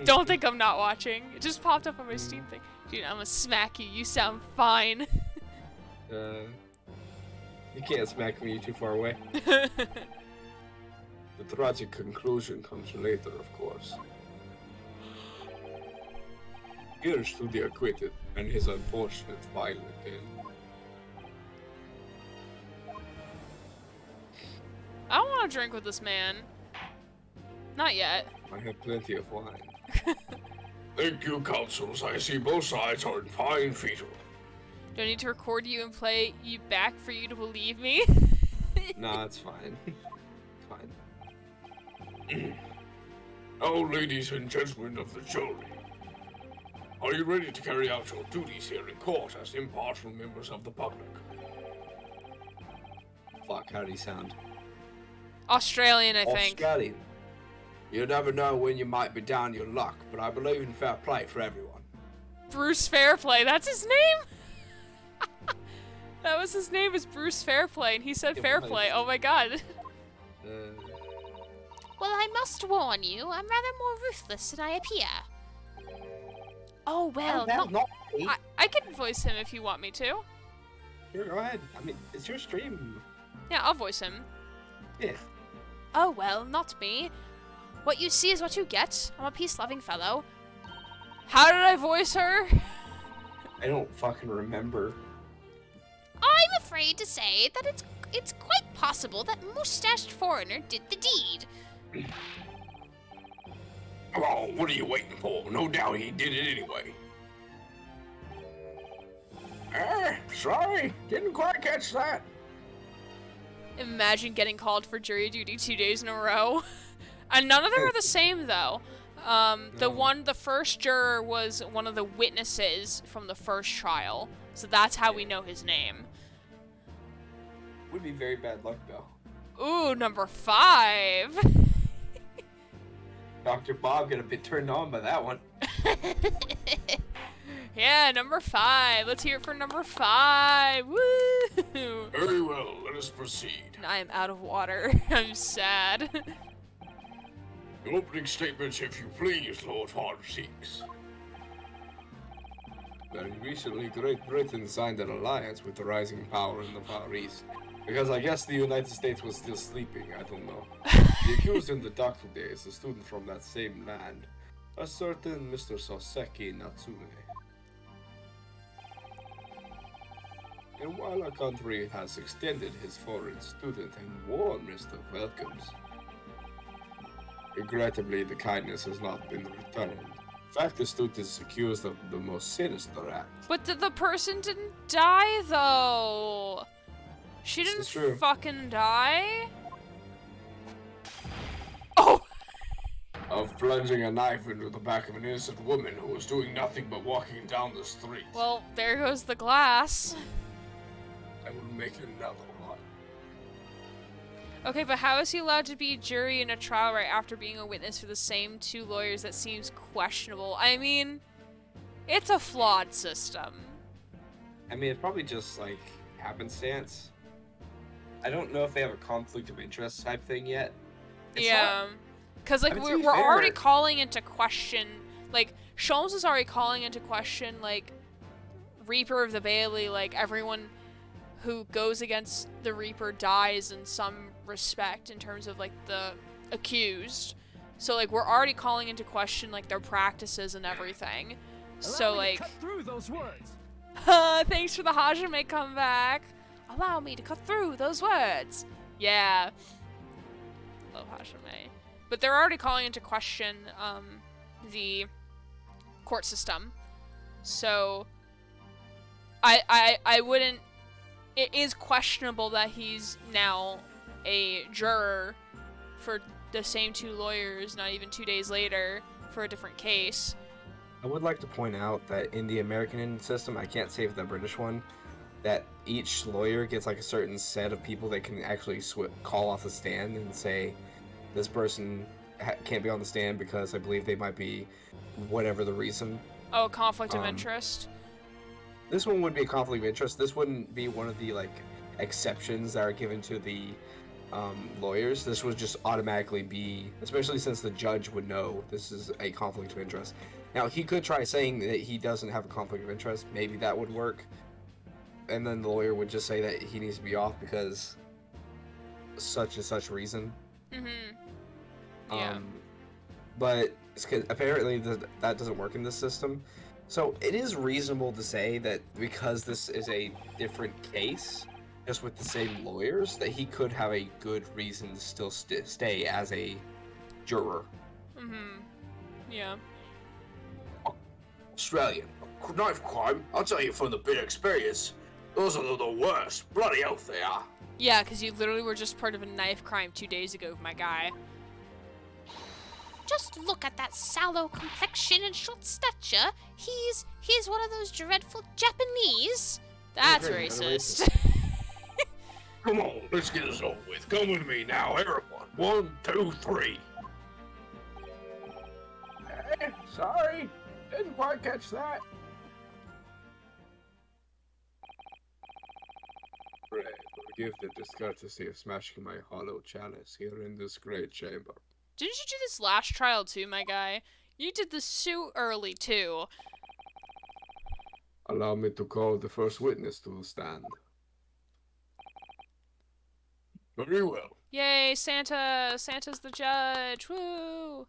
Don't think I'm not watching. It just popped up on my Steam thing. Dude, I'm gonna smack you. You sound fine. You can't smack me, you're too far away. The tragic conclusion comes later, of course. Here's to the acquitted and his unfortunate violent end. I don't want to drink with this man. Not yet. I have plenty of wine. Thank you, counsels. I see both sides are in fine fettle. Do I need to record you and play you back for you to believe me? Nah, it's fine. It's fine. Oh, ladies and gentlemen of the jury. Are you ready to carry out your duties here in court as impartial members of the public? Fuck, how do you sound? Australian, I think. Australian. You never know when you might be down your luck, but I believe in fair play for everyone. Bruce Fairplay, that's his name? That was his name, is Bruce Fairplay, and he said Fairplay. Oh my god. Well, I must warn you, I'm rather more ruthless than I appear. Oh, well, not me. I can voice him if you want me to. Sure, go ahead. I mean, it's your stream. Yeah, I'll voice him. Yeah. Oh, well, not me. What you see is what you get. I'm a peace-loving fellow. How did I voice her? I don't fucking remember. I'm afraid to say that it's quite possible that mustached foreigner did the deed. Oh, what are you waiting for? No doubt he did it anyway. Sorry, didn't quite catch that. Imagine getting called for jury duty 2 days in a row. And none of them are the same, though. The first juror was one of the witnesses from the first trial. So that's how we know his name. Would be very bad luck, though. Ooh, number 5. Dr. Bob got a bit turned on by that one. Yeah, number 5. Let's hear it for number 5. Woo! Very well, let us proceed. I am out of water. I'm sad. The opening statements, if you please, Lord Von Seeks. Very recently, Great Britain signed an alliance with the rising power in the Far East. Because I guess the United States was still sleeping, I don't know. The accused in the dock today is a student from that same land, a certain Mr. Soseki Natsume. And while our country has extended his foreign student and warm list of welcomes, regrettably the kindness has not been returned. In fact, the student is accused of the most sinister act. But the person didn't die, though. She This is didn't true. fucking die. Oh! Of plunging a knife into the back of an innocent woman who was doing nothing but walking down the street. Well, there goes the glass. I will make another one. Okay, but how is he allowed to be jury in a trial right after being a witness for the same 2 lawyers? That seems questionable. I mean, it's a flawed system. I mean, it's probably just, like, happenstance. I don't know if they have a conflict of interest type thing yet. It's Yeah. Because, like, I mean, to we're be already fair- calling into question, like, Sholmes is already calling into question, like, Reaper of the Bailey, like, everyone who goes against the Reaper dies in some respect in terms of, like, the accused. So, like, we're already calling into question, like, their practices and everything. So, like... cut through those words. Thanks for the Hajime comeback. Allow me to cut through those words. Yeah. Love Hajime. But they're already calling into question the court system. So I wouldn't... It is questionable that he's now a juror for the same 2 lawyers, not even 2 days later, for a different case. I would like to point out that in the American Indian system, I can't say for the British one, that each lawyer gets like a certain set of people that can actually call off the stand and say, this person can't be on the stand because I believe they might be whatever the reason. Oh, conflict of interest. This one would be a conflict of interest. This wouldn't be one of the like exceptions that are given to the lawyers, this would just automatically be, especially since the judge would know this is a conflict of interest. Now, he could try saying that he doesn't have a conflict of interest. Maybe that would work. And then the lawyer would just say that he needs to be off because such and such reason. Mm-hmm. Yeah. But apparently that doesn't work in this system. So it is reasonable to say that because this is a different case, just with the same lawyers, that he could have a good reason to still stay as a juror. Mm-hmm. Yeah. Australian. Knife crime, I'll tell you from the bit experience, those are the worst. Bloody hell they are. Yeah, because you literally were just part of a knife crime 2 days ago, my guy. Just look at that sallow complexion and short stature. He's one of those dreadful Japanese. That's Okay, racist. Come on, let's get this over with. Come with me now, everyone. 1, 2, 3. Sorry, didn't quite catch that. Pray, forgive the discourtesy of smashing my hollow chalice here in this great chamber. Didn't you do this last trial too, my guy? You did this so early too. Allow me to call the first witness to the stand. Very well. Yay, Santa! Santa's the judge. Woo!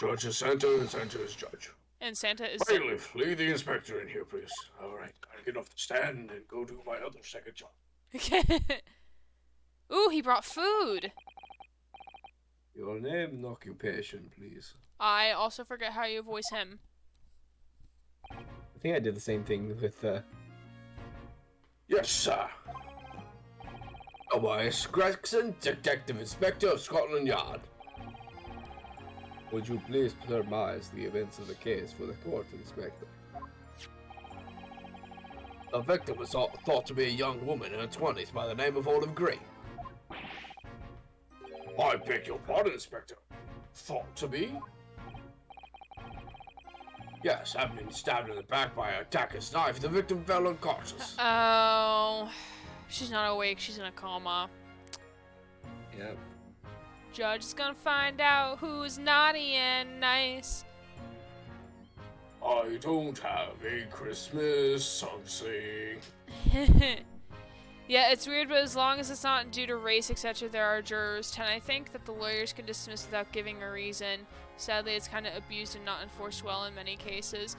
Judge is Santa and Santa is judge. And Santa is. Bailiff, lead the inspector in here, please. All right, gotta get off the stand and go do my other second job. Ooh, he brought food. Your name and occupation, please. I also forget how you voice him. I think I did the same thing with Yes, sir. Tobias Gregson, Detective Inspector of Scotland Yard. Would you please surmise the events of the case for the court, Inspector? The victim was thought to be a young woman in her 20s by the name of Olive Green. I beg your pardon, Inspector. Thought to be? Yes, having been stabbed in the back by an attacker's knife, the victim fell unconscious. Oh, she's not awake. She's in a coma. Yep. Judge is gonna find out who's naughty and nice. I don't have a Christmas song sing. Yeah, it's weird, but as long as it's not due to race, etc., there are jurors 10. I think that the lawyers can dismiss without giving a reason. Sadly, it's kind of abused and not enforced well in many cases.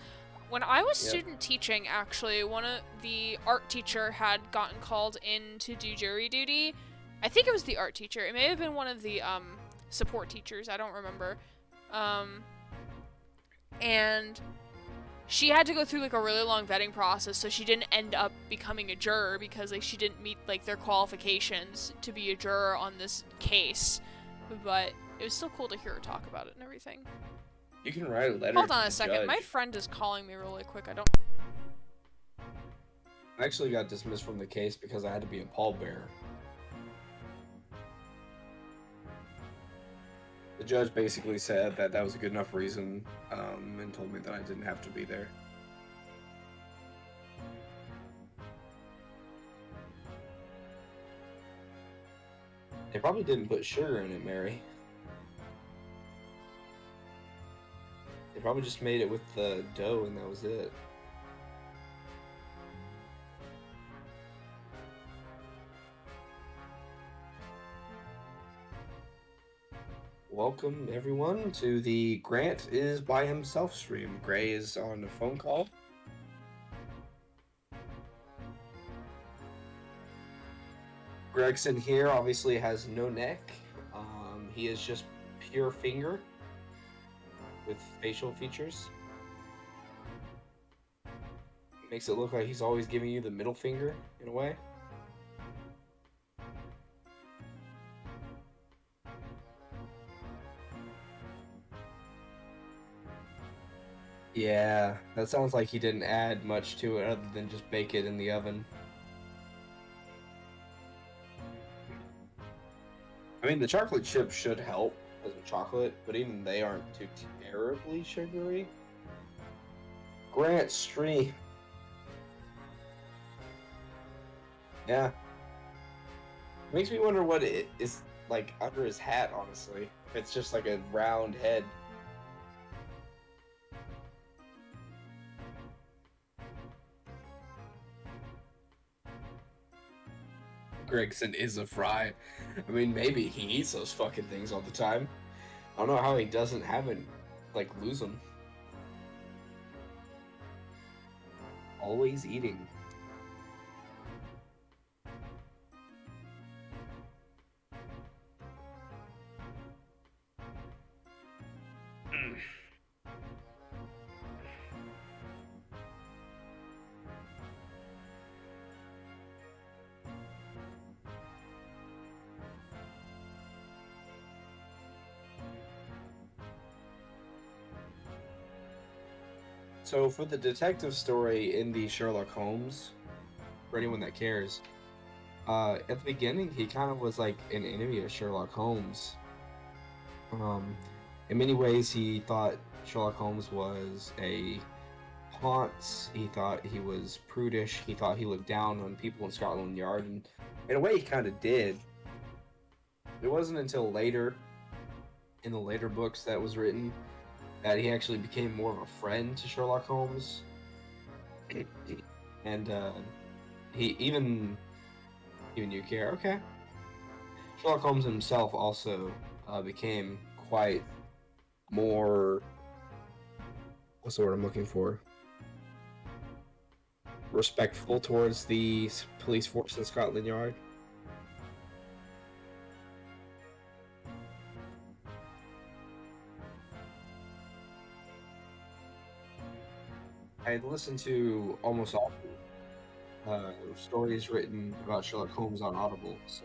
When I was student teaching, actually, one of the art teacher had gotten called in to do jury duty. I think it was the art teacher. It may have been one of the support teachers. I don't remember. And she had to go through like a really long vetting process, so she didn't end up becoming a juror because like she didn't meet like their qualifications to be a juror on this case. But it was still cool to hear her talk about it and everything. You can write a letter. Hold to on the a second. judge. My friend is calling me really quick. I don't. I actually got dismissed from the case because I had to be a pallbearer. The judge basically said that that was a good enough reason, and told me that I didn't have to be there. They probably didn't put sugar in it, Mary. They probably just made it with the dough and that was it. Welcome everyone to the Grant is by himself stream. Gray is on a phone call. Gregson here obviously has no neck. He is just pure finger with facial features. Makes it look like he's always giving you the middle finger in a way. Yeah, that sounds like he didn't add much to it other than just bake it in the oven. I mean, the chocolate chips should help as a chocolate, but even they aren't too terribly sugary. Grant stream. Yeah. Makes me wonder what it is like under his hat, honestly. If it's just like a round head. Gregson is a fry. I mean, maybe he eats those fucking things all the time. I don't know how he doesn't have it, like, lose them. Always eating. So for the detective story in the Sherlock Holmes, for anyone that cares, at the beginning he kind of was like an enemy of Sherlock Holmes. In many ways he thought Sherlock Holmes was a Ponce, he thought he was prudish, he thought he looked down on people in Scotland Yard, and in a way he kind of did. It wasn't until later, in the later books that was written, that he actually became more of a friend to Sherlock Holmes. And he even you care, okay. Sherlock Holmes himself also became quite more, what's the word I'm looking for? Respectful towards the police force in Scotland Yard. I had listened to almost all stories written about Sherlock Holmes on Audible, so.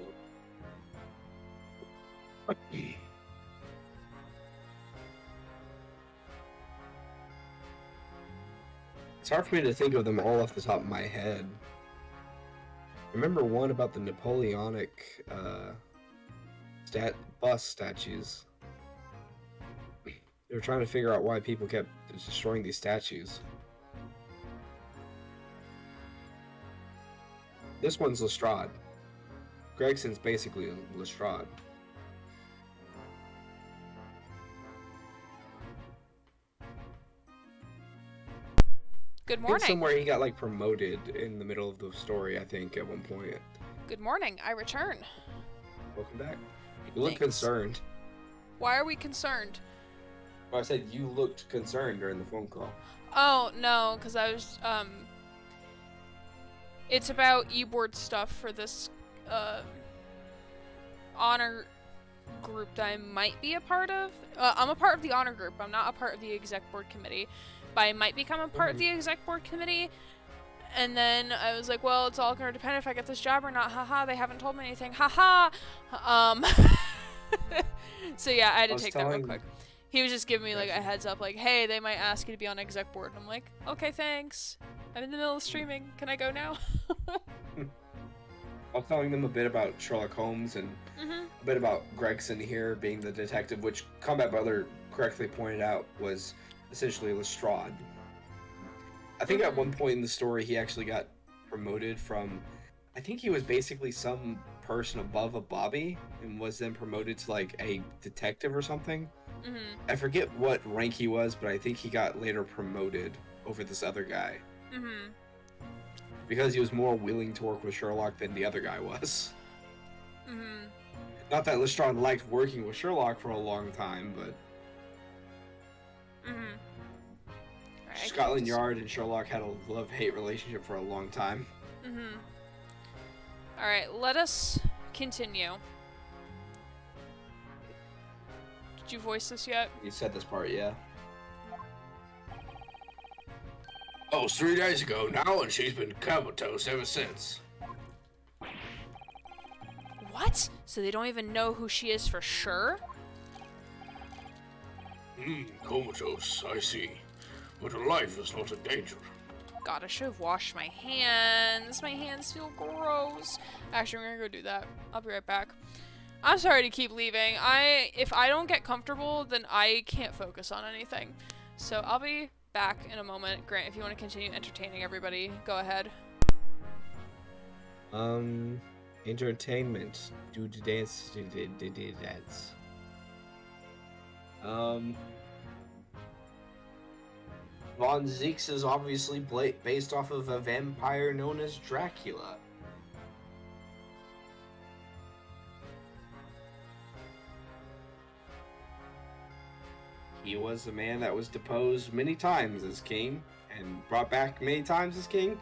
It's hard for me to think of them all off the top of my head. I remember one about the Napoleonic bus statues. They were trying to figure out why people kept destroying these statues. This one's Lestrade. Gregson's basically Lestrade. Good I morning. think somewhere he got like promoted in the middle of the story, I think, at one point. Good morning. I return. Welcome back. You look Thanks. concerned. Why are we concerned? Well, I said you looked concerned during the phone call. Oh, no, because I was, it's about e-board stuff for this, honor group that I might be a part of. I'm a part of the honor group. I'm not a part of the exec board committee, but I might become a part of the exec board committee. And then I was like, well, it's all gonna depend if I get this job or not. Haha, they haven't told me anything. Haha. So yeah, I had to take that real quick. He was just giving me like a heads up, like, hey, they might ask you to be on exec board. And I'm like, okay, thanks. I'm in the middle of streaming. Can I go now? I was telling them a bit about Sherlock Holmes and a bit about Gregson here being the detective, which Combat Butler correctly pointed out was essentially Lestrade. I think at one point in the story he actually got promoted from, I think he was basically some person above a Bobby and was then promoted to like a detective or something. I forget what rank he was, but I think he got later promoted over this other guy. Because he was more willing to work with Sherlock than the other guy was. Not that Lestrade liked working with Sherlock for a long time, but Scotland Yard and Sherlock had a love-hate relationship for a long time. Alright, let us continue. Did you voice this yet? You said this part, yeah. Oh, it's 3 days ago now, and she's been comatose ever since. What? So they don't even know who she is for sure? Comatose, I see. But her life is not in danger. God, I should have washed my hands. My hands feel gross. Actually, we're gonna go do that. I'll be right back. I'm sorry to keep leaving. If I don't get comfortable, then I can't focus on anything. So I'll be back in a moment. Grant, if you want to continue entertaining everybody, go ahead. Entertainment. Do the dance. Dance. Von Zieks is obviously based off of a vampire known as Dracula. He was a man that was deposed many times as king and brought back many times as king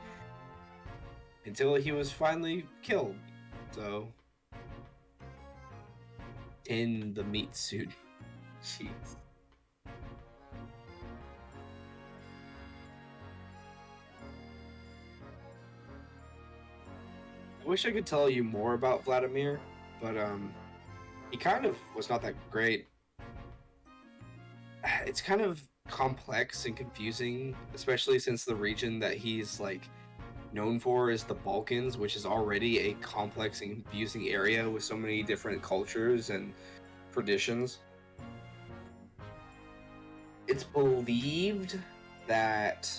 until he was finally killed. So, in the meat suit. Jeez. I wish I could tell you more about Vladimir, but he kind of was not that great. It's kind of complex and confusing, especially since the region that he's like known for is the Balkans, which is already a complex and confusing area with so many different cultures and traditions. It's believed that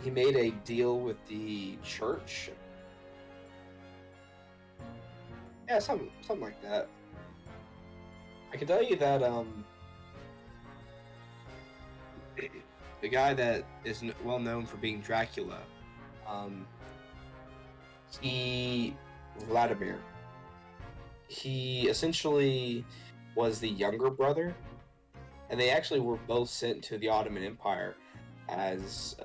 he made a deal with the church. Yeah, something like that. I can tell you that the guy that is well known for being Dracula, Vladimir, he essentially was the younger brother, and they actually were both sent to the Ottoman Empire as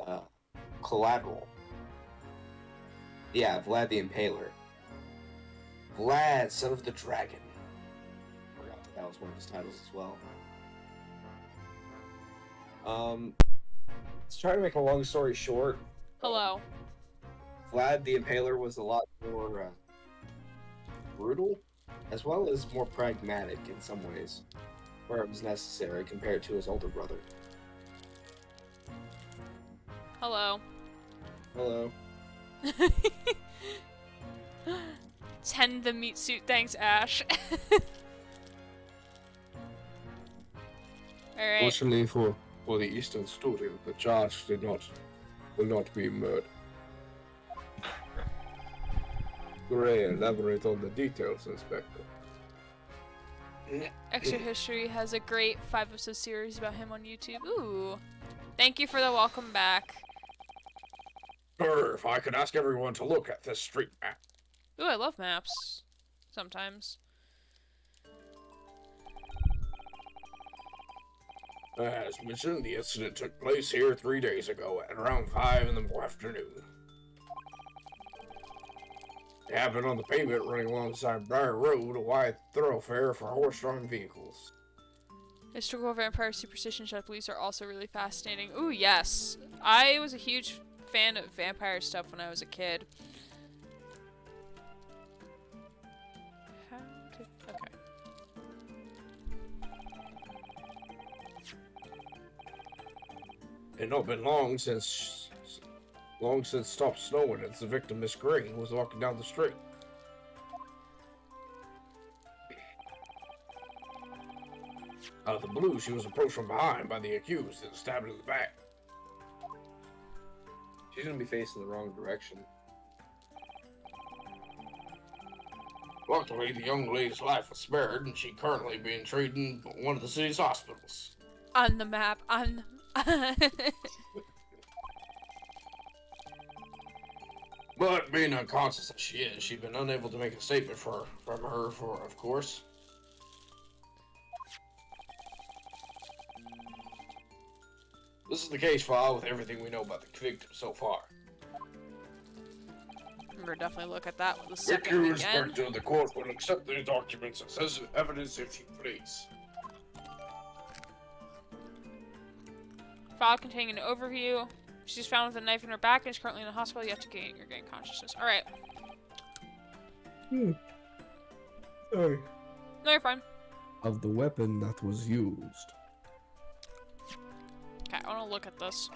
collateral. Yeah, Vlad the Impaler. Vlad, son of the dragon. Forgot that was one of his titles as well. Let's try to make a long story short. Hello. Vlad the Impaler was a lot more brutal, as well as more pragmatic in some ways, where it was necessary compared to his older brother. Hello. Hello. Tend the meat suit, thanks, Ash. Alright. Fortunately for the Eastern student, the charge will not be murder. Gray, elaborate on the details, Inspector. Extra History has a great 5-episode series about him on YouTube. Ooh. Thank you for the welcome back. If I could ask everyone to look at this street map. Ooh, I love maps. Sometimes. As mentioned, the incident took place here 3 days ago at around 5 in the afternoon. It happened on the pavement running alongside Briar Road, a wide thoroughfare for horse-drawn vehicles. Historical vampire superstition shut police are also really fascinating. Ooh, yes. I was a huge fan of vampire stuff when I was a kid. Okay. It had not been long since stopped snowing as the victim, Miss Green, was walking down the street. Out of the blue, she was approached from behind by the accused and stabbed in the back. She's gonna be facing the wrong direction. Luckily, the young lady's life was spared, and she's currently being treated in one of the city's hospitals. On the map. But being unconscious as she is, she's been unable to make a statement from her, of course. This is the case file with everything we know about the victim so far. We're definitely look at that with the Would second you, again. Inspector, the court will accept these documents as evidence if you please. File containing an overview. She's found with a knife in her back and is currently in the hospital. You have to gain consciousness. Alright. Sorry. No, you're fine. Of the weapon that was used. Okay, I want to look at this.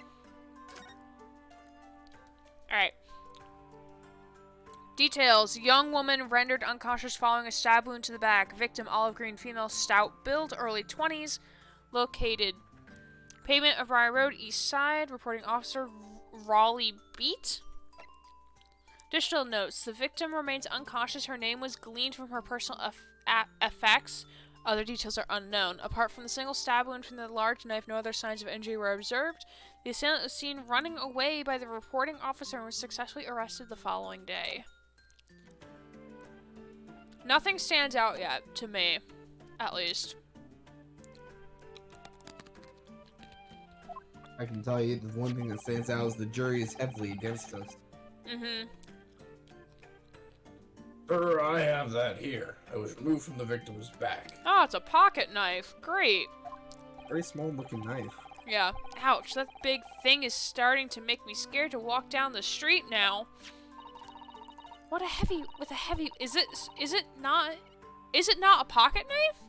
Alright. Details. Young woman rendered unconscious following a stab wound to the back. Victim, olive green female, stout build, early 20s. Located. Pavement of Briar Road, east side. Reporting officer, Raleigh Beat. Additional notes: the victim remains unconscious. Her name was gleaned from her personal effects. Other details are unknown. Apart from the single stab wound from the large knife, no other signs of injury were observed. The assailant was seen running away by the reporting officer and was successfully arrested the following day. Nothing stands out yet, to me, at least. I can tell you the one thing that stands out is the jury is heavily against us. Mm-hmm. Sir, I have that here. It was removed from the victim's back. Oh, it's a pocket knife. Great. Very small looking knife. Yeah. Ouch, that big thing is starting to make me scared to walk down the street now. What a heavy, is it not a pocket knife?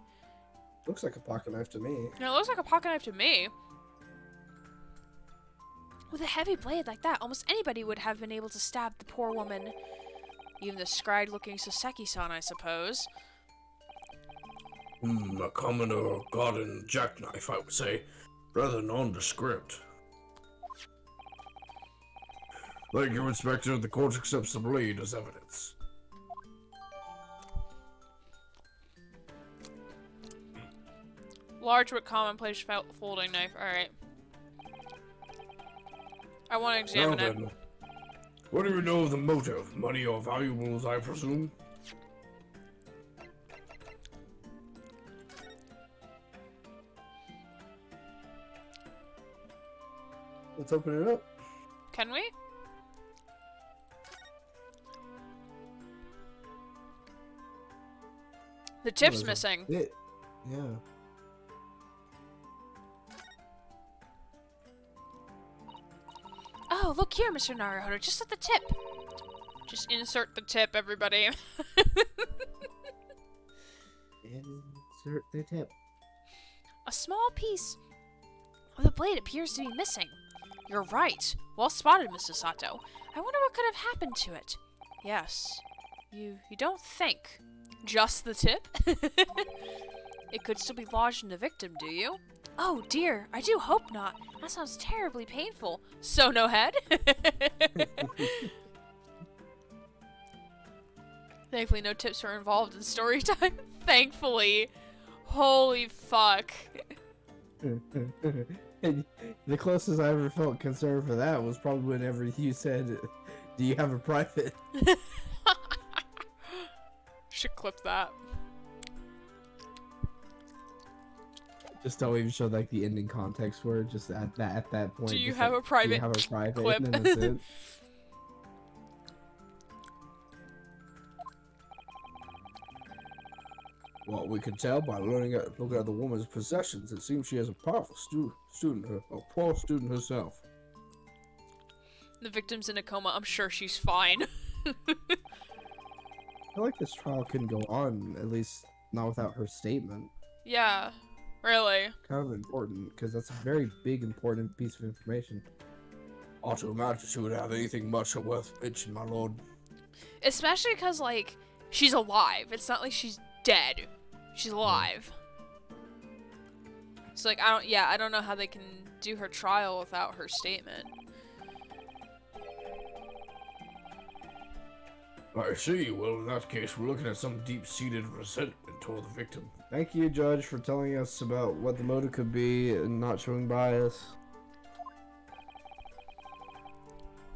Looks like a pocket knife to me. No, it looks like a pocket knife to me. With a heavy blade like that, almost anybody would have been able to stab the poor woman. Even the scry-looking Soseki-san, I suppose. A common or garden jackknife, I would say. Rather nondescript. Thank you, Inspector. The court accepts the blade as evidence. Large but commonplace folding knife. Alright. I want to examine Now it. then, what do we know of the motive? Money or valuables, I presume? Let's open it up. Can we? The tip's there's a missing. bit. Yeah. Oh, look here, Mr. Naruhodo, just at the tip. Just insert the tip, everybody. Insert the tip. A small piece of the blade appears to be missing. You're right. Well spotted, Mrs. Sato. I wonder what could have happened to it. Yes. You don't think. Just the tip? It could still be lodged in the victim, do you? Oh dear, I do hope not. That sounds terribly painful. So no head? Thankfully no tips were involved in story time. Thankfully. Holy fuck. The closest I ever felt concerned for that was probably whenever you said, do you have a private? Should clip that. Just don't even show like the ending context word. Just at that point. Do you just have like, a private do you have a private? clip? And then that's it. Well, we can tell by looking at the woman's possessions. It seems she is a powerful student, a poor student herself. The victim's in a coma. I'm sure she's fine. I feel like this trial couldn't go on, at least not without her statement. Yeah, really. Kind of important, because that's a very big, important piece of information. Ought to imagine she would have anything much worth mentioning, my lord. Especially because, like, she's alive. It's not like she's dead. She's alive. So, like, I don't know how they can do her trial without her statement. I see. Well, in that case, we're looking at some deep-seated resentment toward the victim. Thank you, Judge, for telling us about what the motive could be and not showing bias.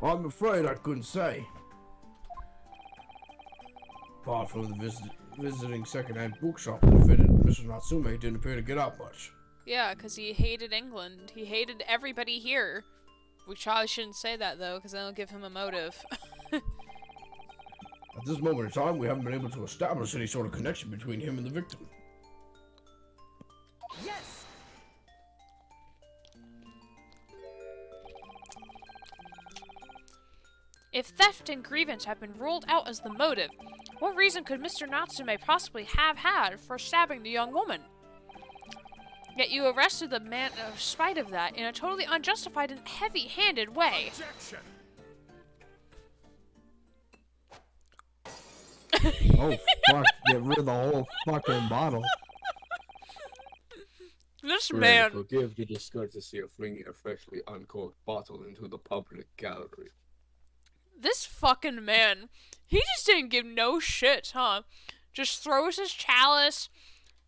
I'm afraid I couldn't say. Apart from the visiting second-hand bookshop that fitted, Mr. Natsume didn't appear to get out much. Yeah, because he hated England. He hated everybody here. We probably shouldn't say that, though, because that'll give him a motive. At this moment in time, we haven't been able to establish any sort of connection between him and the victim. Yes! If theft and grievance have been ruled out as the motive, what reason could Mr. Natsume possibly have had for stabbing the young woman? Yet you arrested the man in spite of that in a totally unjustified and heavy-handed way. Objection! Oh, fuck. Get rid of the whole fucking bottle. This Pray man. forgive the discourtesy of flinging a freshly uncorked bottle into the public gallery. This fucking man, he just didn't give no shit, huh? Just throws his chalice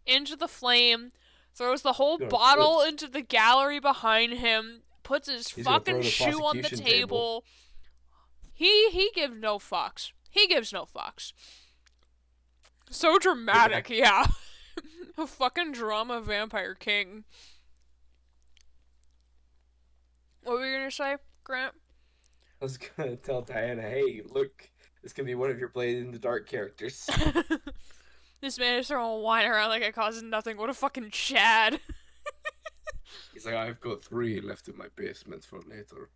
into the flame, throws the whole Gonna bottle into the gallery behind him, puts his He's gonna fucking throw the shoe on the prosecution table. He gives no fucks. He gives no fucks. So dramatic, yeah. A fucking drama vampire king. What were you gonna say, Grant? I was gonna tell Diana, hey, look, this can be one of your Blade in the Dark characters. This man is throwing wine around like it causes nothing. What a fucking Chad. He's like, I've got 3 left in my basement for later.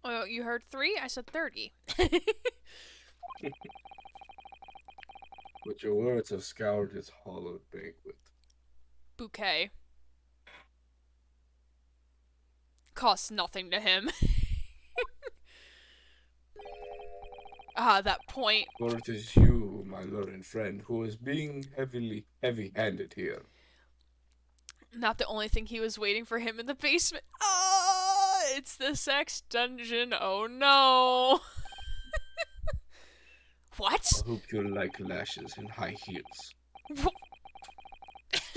Oh, you heard 3? I said 30. But your words have scoured this hallowed banquet. Bouquet. Costs nothing to him. That point. For it is you, my learned friend, who is being heavy-handed here. Not the only thing he was waiting for him in the basement. It's the sex dungeon. Oh no. What? I hope you like lashes and high heels.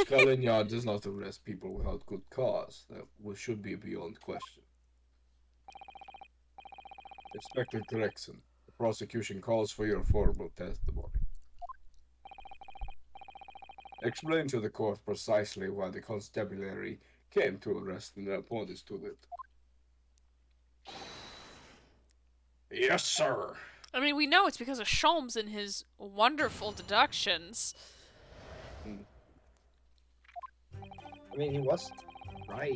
Scotland Yard does not arrest people without good cause. That should be beyond question. Inspector Gregson, the prosecution calls for your formal testimony. Explain to the court precisely why the constabulary came to arrest an opponent to it. Yes, sir. I mean, we know it's because of Sholmes and his wonderful deductions. I mean, he was right.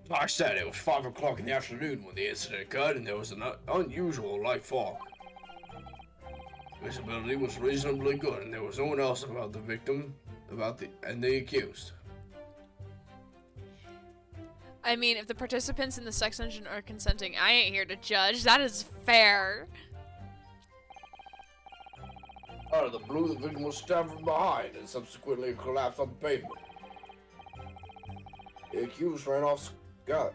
Like I said, it was 5 o'clock in the afternoon when the incident occurred, and there was an unusual light fog. Visibility was reasonably good, and there was no one else about the victim, and the accused. I mean, if the participants in the sex dungeon are consenting, I ain't here to judge. That is fair. Out of the blue, the victim was stabbed from behind and subsequently collapsed on the pavement. The accused ran off,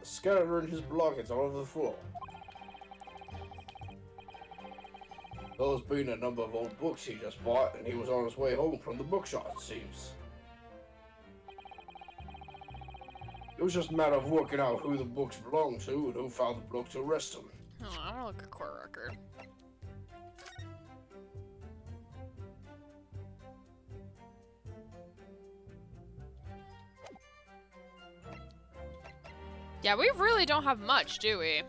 scattering his belongings all over the floor. Those being a number of old books he just bought, and he was on his way home from the bookshop, it seems. It was just a matter of working out who the books belonged to and who found the book to arrest him. Oh, I want to look at court record. Yeah, we really don't have much, do we?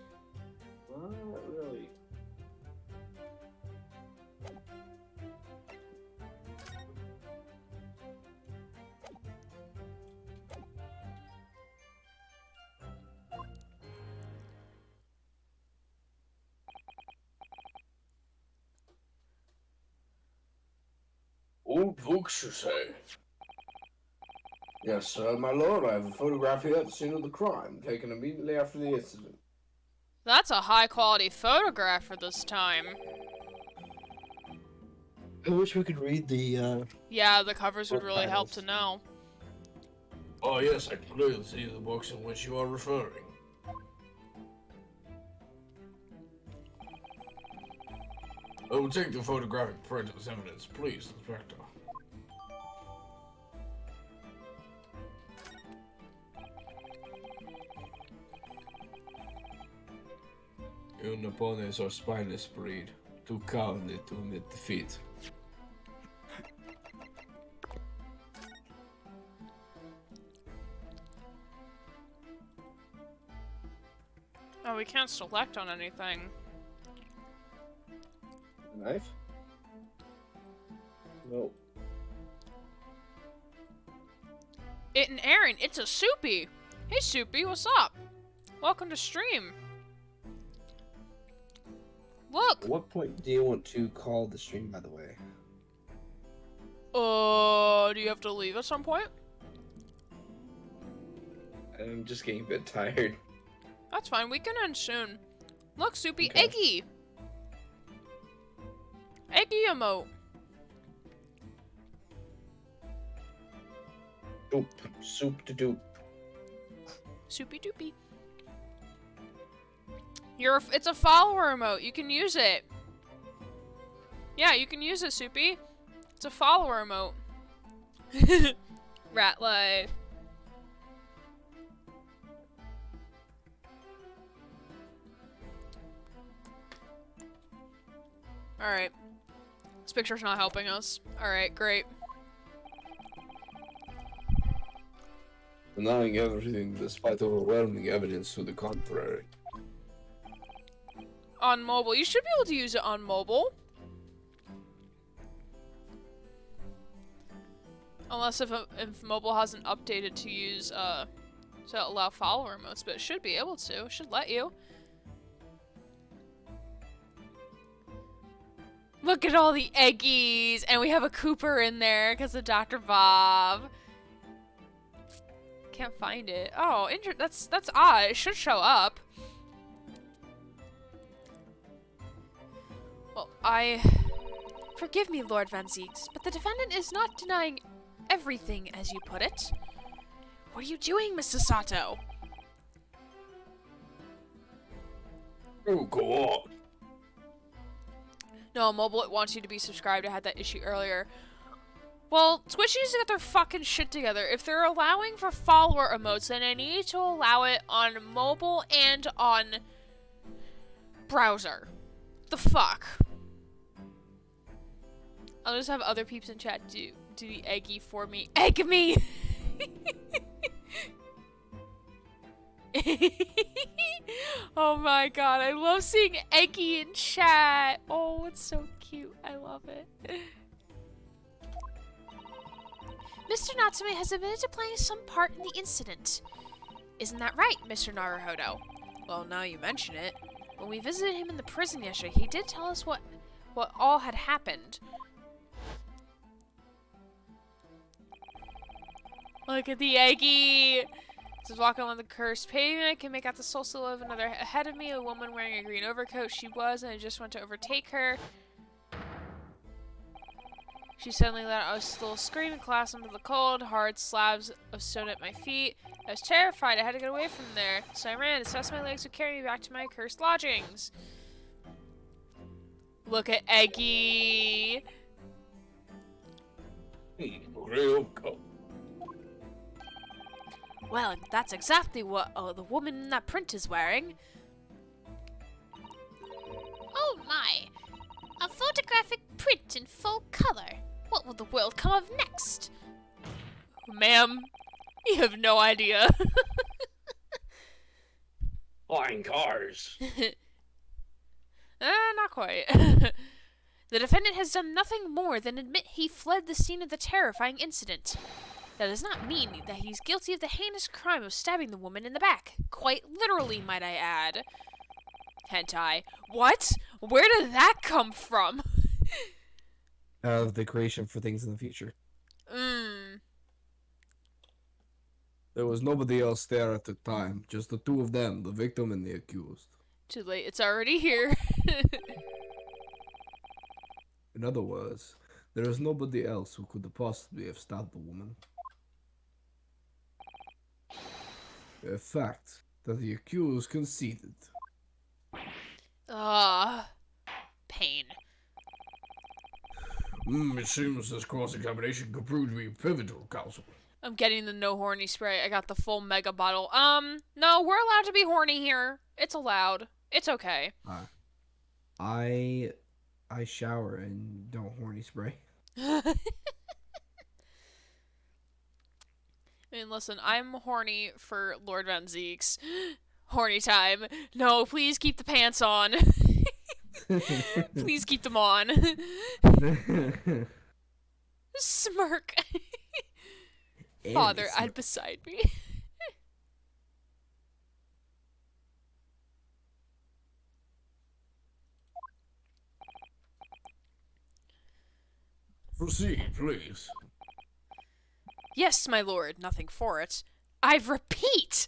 Not really. Old books, you say? Yes, sir, my lord. I have a photograph here at the scene of the crime, taken immediately after the incident. That's a high-quality photograph for this time. I wish we could read the, Yeah, the covers would book really help to titles. know. Oh, yes, I can clearly see the books in which you are referring. I will take the photographic print as evidence, please, Inspector. Your opponents are spineless breed, too cowardly to admit defeat. Oh, we can't select on anything. knife? No. It and Aaron, it's a Soupy. Hey, Soupy, what's up? Welcome to stream. Look. At what point do you want to call the stream, by the way? Do you have to leave at some point? I'm just getting a bit tired. That's fine, we can end soon. Look, Soupy, Okay. Eggy! Eggy emote. Soup to doop. Soupy doopy. It's a follower emote. You can use it. Yeah, you can use it, Soupy. It's a follower emote. Rat life. Alright. This picture's not helping us. Alright, great. Denying everything despite overwhelming evidence to the contrary. On mobile. You should be able to use it on mobile. Unless if mobile hasn't updated to use, to allow follower emotes, but it should be able to. It should let you. Look at all the eggies! And we have a Cooper in there because of Dr. Bob. Can't find it. Oh, that's odd. It should show up. Well, forgive me, Lord Van Zieks, but the defendant is not denying everything, as you put it. What are you doing, Mr. Sato? Oh, go on. No, mobile, it wants you to be subscribed. I had that issue earlier. Well, Twitch needs to get their fucking shit together. If they're allowing for follower emotes, then they need to allow it on mobile and on browser. The fuck? I'll just have other peeps in chat do the eggy for me. Egg me! Oh my god, I love seeing Eggy in chat. Oh, it's so cute. I love it. Mr. Natsume has admitted to playing some part in the incident. Isn't that right, Mr. Naruhodo? Well, now you mention it. When we visited him in the prison yesterday, he did tell us what all had happened. Look at the Eggy! This is walking on the cursed pavement. I can make out the soul silhouette of another ahead of me, a woman wearing a green overcoat. She was, and I just went to overtake her. She suddenly let out a little scream and collapsed into the cold, hard slabs of stone at my feet. I was terrified. I had to get away from there. So I ran as fast as my legs would carry me back to my cursed lodgings. Look at Eggy. Great overcoat. Well, that's exactly what the woman in that print is wearing. Oh my! A photographic print in full color. What will the world come of next? Ma'am, you have no idea. Flying cars. Not quite. The defendant has done nothing more than admit he fled the scene of the terrifying incident. That does not mean that he's guilty of the heinous crime of stabbing the woman in the back. Quite literally, might I add. Hentai. What? Where did that come from? The creation for things in the future. There was nobody else there at the time, just the two of them, the victim and the accused. Too late, it's already here. In other words, there is nobody else who could possibly have stabbed the woman. A fact that the accused conceded. Pain. It seems this cross-examination could prove to be pivotal, counsel. I'm getting the no horny spray. I got the full mega bottle. No, we're allowed to be horny here. It's allowed. It's okay. I shower and don't horny spray. I mean, listen, I'm horny for Lord Van Zieks. Horny time. No, please keep the pants on. Please keep them on. Smirk. Father, I'd beside me. Proceed, please. Yes, my lord, nothing for it. I repeat!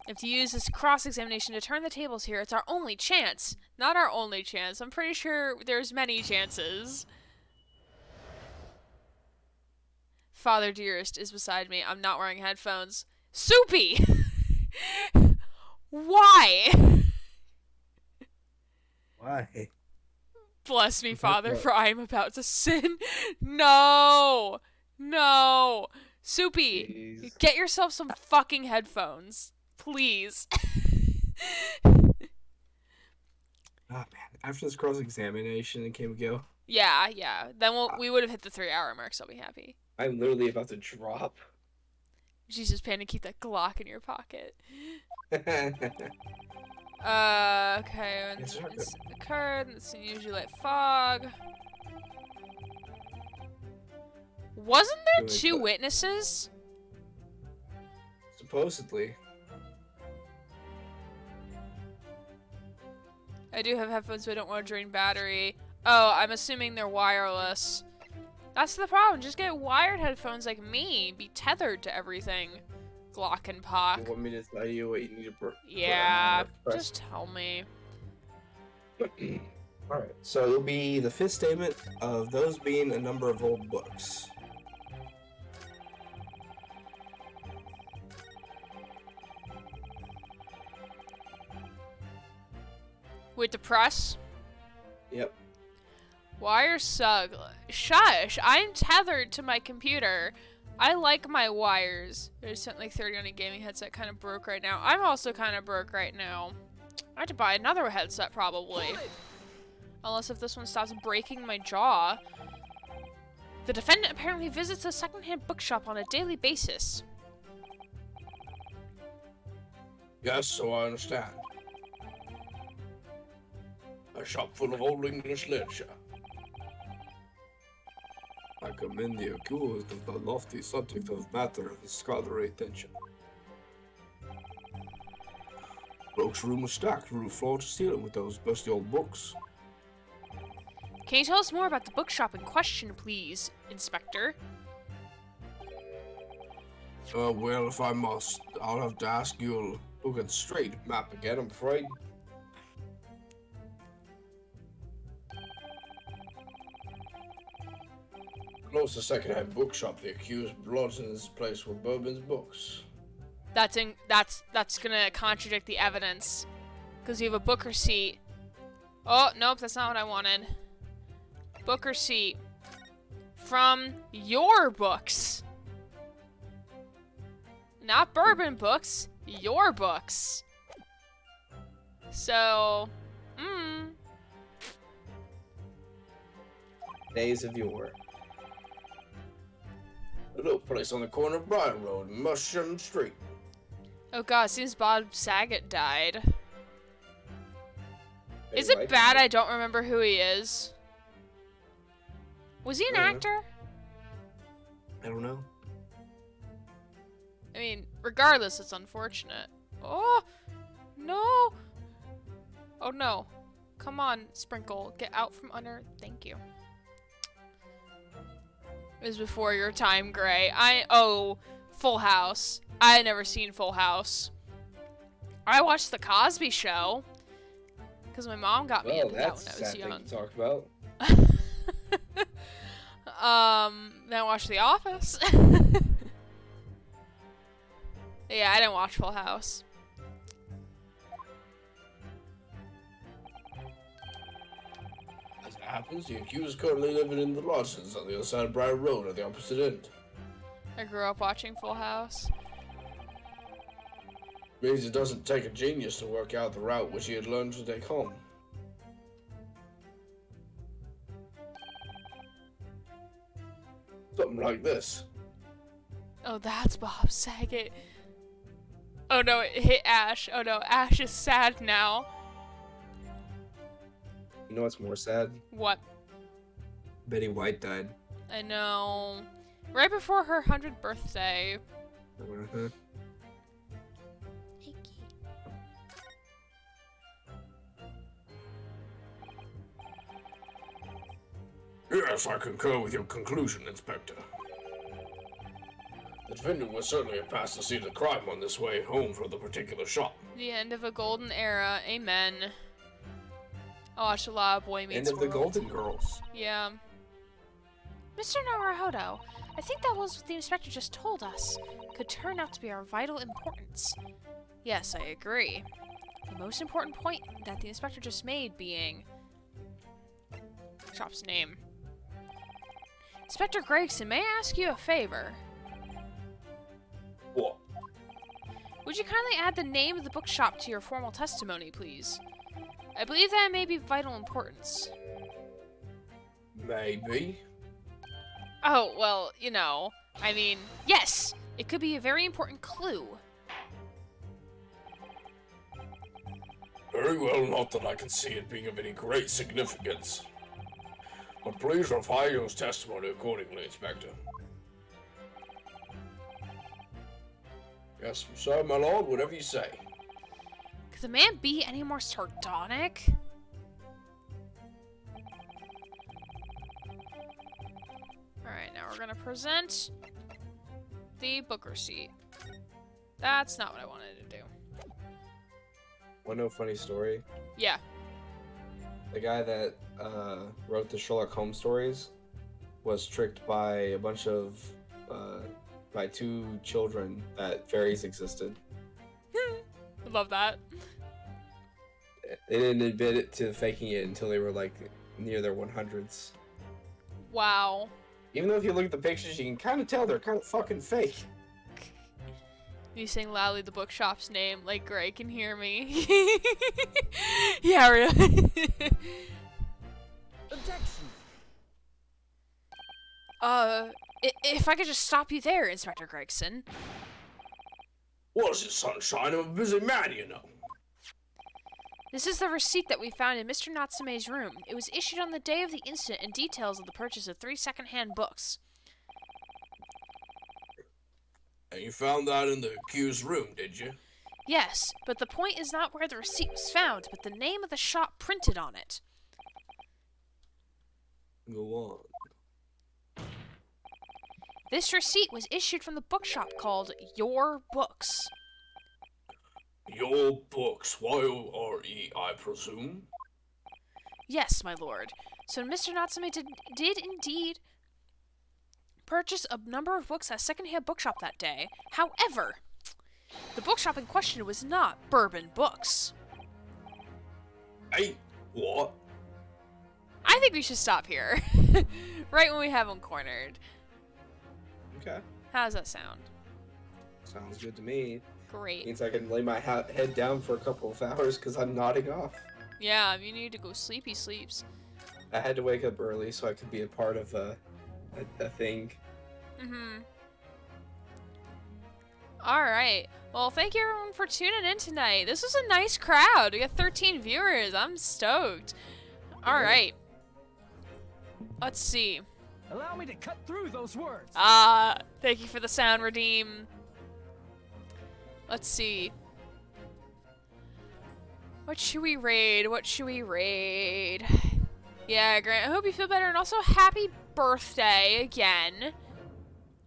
If to use this cross-examination to turn the tables here, it's our only chance. Not our only chance. I'm pretty sure there's many chances. Father Dearest is beside me. I'm not wearing headphones. Soupy! Why? Why? Bless me, That's Father, what- for I am about to sin. No! No! Soupy, Jeez. get yourself some fucking headphones. Please. Oh man! After this cross-examination, can we go? Yeah. Then we would have hit the 3-hour mark, so I'll be happy. I'm literally about to drop. Jesus, Panda, keep that Glock in your pocket. Yes, Okay, when Yes, sir. it's occurred, it's usually like fog. Wasn't there Really, 2 but- witnesses? Supposedly. I do have headphones, but I don't want to drain battery. Oh, I'm assuming they're wireless. That's the problem. Just get wired headphones like me. Be tethered to everything. Glock and You Pock. want me to tell you what you need to Yeah, press? just tell me. All right. So it'll be the 5th statement of those being a number of old books. With the press? Yep. Wire sug. Shush! I'm tethered to my computer. I like my wires. There's something like 30 on a gaming headset, kind of broke right now. I'm also kind of broke right now. I have to buy another headset probably. Unless if this one stops breaking my jaw. The defendant apparently visits a secondhand bookshop on a daily basis. Yes, so I understand. A shop full of old English literature. I commend the accused of the lofty subject of matter of his scholarly attention. Brooks' room was stacked from floor to ceiling with those busty old books. Can you tell us more about the bookshop in question, please, Inspector? Well, if I must, I'll have to ask you a look at the straight map again, I'm afraid. Close to second-hand bookshop, the accused bloods in this place were Bourbon's books. That's gonna contradict the evidence. Because you have a book receipt. Oh, nope, that's not what I wanted. Book receipt. From your books. Not Bourbon books. Your books. So, Days of yore. A little place on the corner of Bryan Road and Mushroom Street. Oh god, seems Bob Saget died. Is Anyway, it bad I don't remember who he is? Was he an Mhm. actor? I don't know. I mean, regardless, it's unfortunate. Oh, no. Oh, no. Come on, Sprinkle. Get out from under. Thank you. It was before your time, Gray. Oh, Full House. I had never seen Full House. I watched The Cosby Show. Because my mom got me Well, into that that's when a I was sad young. thing to talk about. Then I watched The Office. Yeah, I didn't watch Full House. As it happens, the accused is currently living in the lodges on the other side of Bryan Road at the opposite end. I grew up watching Full House. Means it doesn't take a genius to work out the route which he had learned to take home. Something like this. Oh, that's Bob Saget. Oh no, it hit Ash. Oh no, Ash is sad now. You know what's more sad? What? Betty White died. I know. Right before her 100th birthday. Uh-huh. Yes, I concur with your conclusion, Inspector. The defendant was certainly a past the scene of the crime on this way home from the particular shop. The end of a golden era. Amen. I watched a lot of Boy End Meets of the World. Golden Girls. Yeah. Mr. Naruhodo, I think that was what the inspector just told us. Could turn out to be our vital importance. Yes, I agree. The most important point that the inspector just made being... Shop's name. Inspector Gregson, may I ask you a favor? What? Would you kindly add the name of the bookshop to your formal testimony, please? I believe that may be of vital importance. Maybe. Oh, well, you know, I mean, yes! It could be a very important clue. Very well, not that I can see it being of any great significance. But please refine your testimony accordingly, Inspector. Yes, sir, my lord, whatever you say. Could the man be any more sardonic? Alright, now we're gonna present the book receipt. That's not what I wanted to do. Want to know a funny story? Yeah. The guy that wrote the Sherlock Holmes stories was tricked by a bunch of by two children that fairies existed. Love that. They didn't admit it to faking it until they were like near their 100s. Wow. Even though if you look at the pictures, you can kind of tell they're kind of fucking fake. You saying loudly the bookshop's name like Gray can hear me. Yeah, really. Objection! If I could just stop you there, Inspector Gregson. What is it, sunshine? I'm a busy man, you know. This is the receipt that we found in Mr. Natsume's room. It was issued on the day of the incident and details of the purchase of 3 second-hand books. And you found that in the accused's room, did you? Yes, but the point is not where the receipt was found, but the name of the shop printed on it. Go on. This receipt was issued from the bookshop called Your Books. Your books, Y-O-R-E, I presume? Yes, my lord. So Mr. Natsume did indeed purchase a number of books at a second-hand bookshop that day. However, the bookshop in question was not Bourbon Books. Hey, what? I think we should stop here. Right when we have him cornered. Okay. How does that sound? Sounds good to me. Great. Means I can lay my head down for a couple of hours because I'm nodding off. Yeah, if you need to go sleep, he sleeps. I had to wake up early so I could be a part of a thing. Mm-hmm. Alright. Well, thank you everyone for tuning in tonight. This was a nice crowd. We got 13 viewers. I'm stoked. Alright. Let's see. Allow me to cut through those words. Thank you for the sound, Redeem. Let's see. What should we raid? What should we raid? Yeah, Grant, I hope you feel better, and also happy birthday again.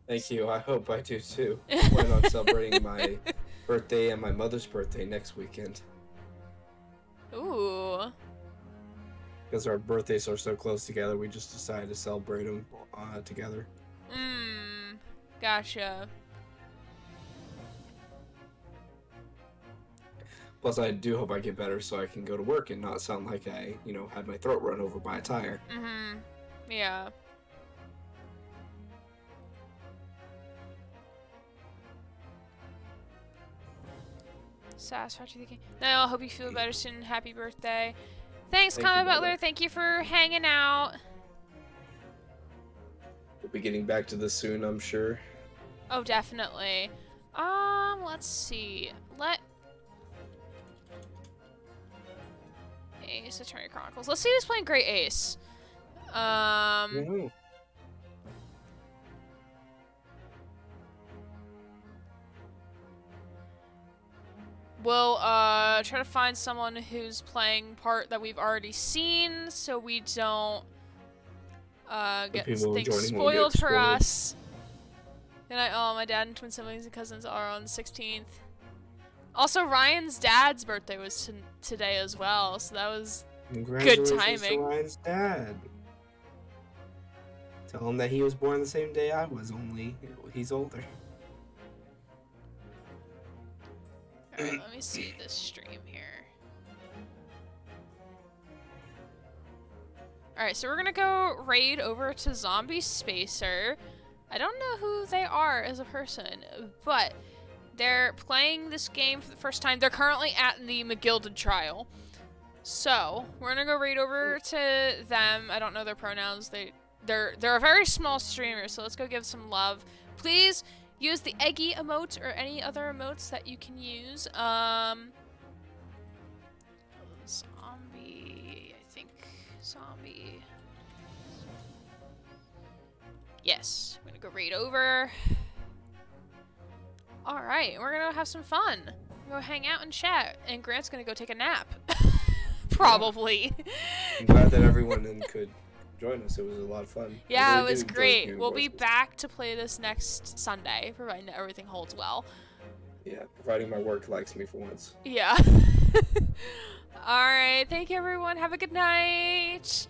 Thank you. I hope I do too. I plan on celebrating my birthday and my mother's birthday next weekend. Ooh. Because our birthdays are so close together, we just decided to celebrate them together. Gotcha. Plus, I do hope I get better so I can go to work and not sound like I, had my throat run over by a tire. Yeah. Satisfactory thinking. No, I hope you feel better soon. Happy birthday. Thanks, Thank Comet you, Butler. brother. Thank you for hanging out. We'll be getting back to this soon, I'm sure. Oh, definitely. Let's see. Ace Attorney Chronicles. Let's see who's playing Great Ace. Woohoo. We'll try to find someone who's playing part that we've already seen, so we don't get people things joining won't spoiled get for spoiled. us. And my dad and twin siblings and cousins are on the 16th. Also, Ryan's dad's birthday was today as well, so that was Congratulations timing. to Ryan's dad. Tell him that he was born the same day I was, only he's older. Alright, let me see this stream here. Alright, so we're gonna go raid over to Zombie Spacer. I don't know who they are as a person, but they're playing this game for the first time. They're currently at the McGilded trial. So, we're gonna go raid over to them. I don't know their pronouns. They're a very small streamer, so let's go give some love. Please use the eggy emote or any other emotes that you can use. Zombie, I think. Zombie. Yes, I'm gonna go raid over. Alright, we're gonna have some fun. Go hang out and chat, and Grant's gonna go take a nap. Probably. I'm glad that everyone could join us. It was a lot of fun. Yeah, really it was did enjoy great. hearing We'll be voices. back to play this next Sunday, providing that everything holds well. Yeah, providing my work likes me for once. Yeah. Alright, thank you everyone. Have a good night.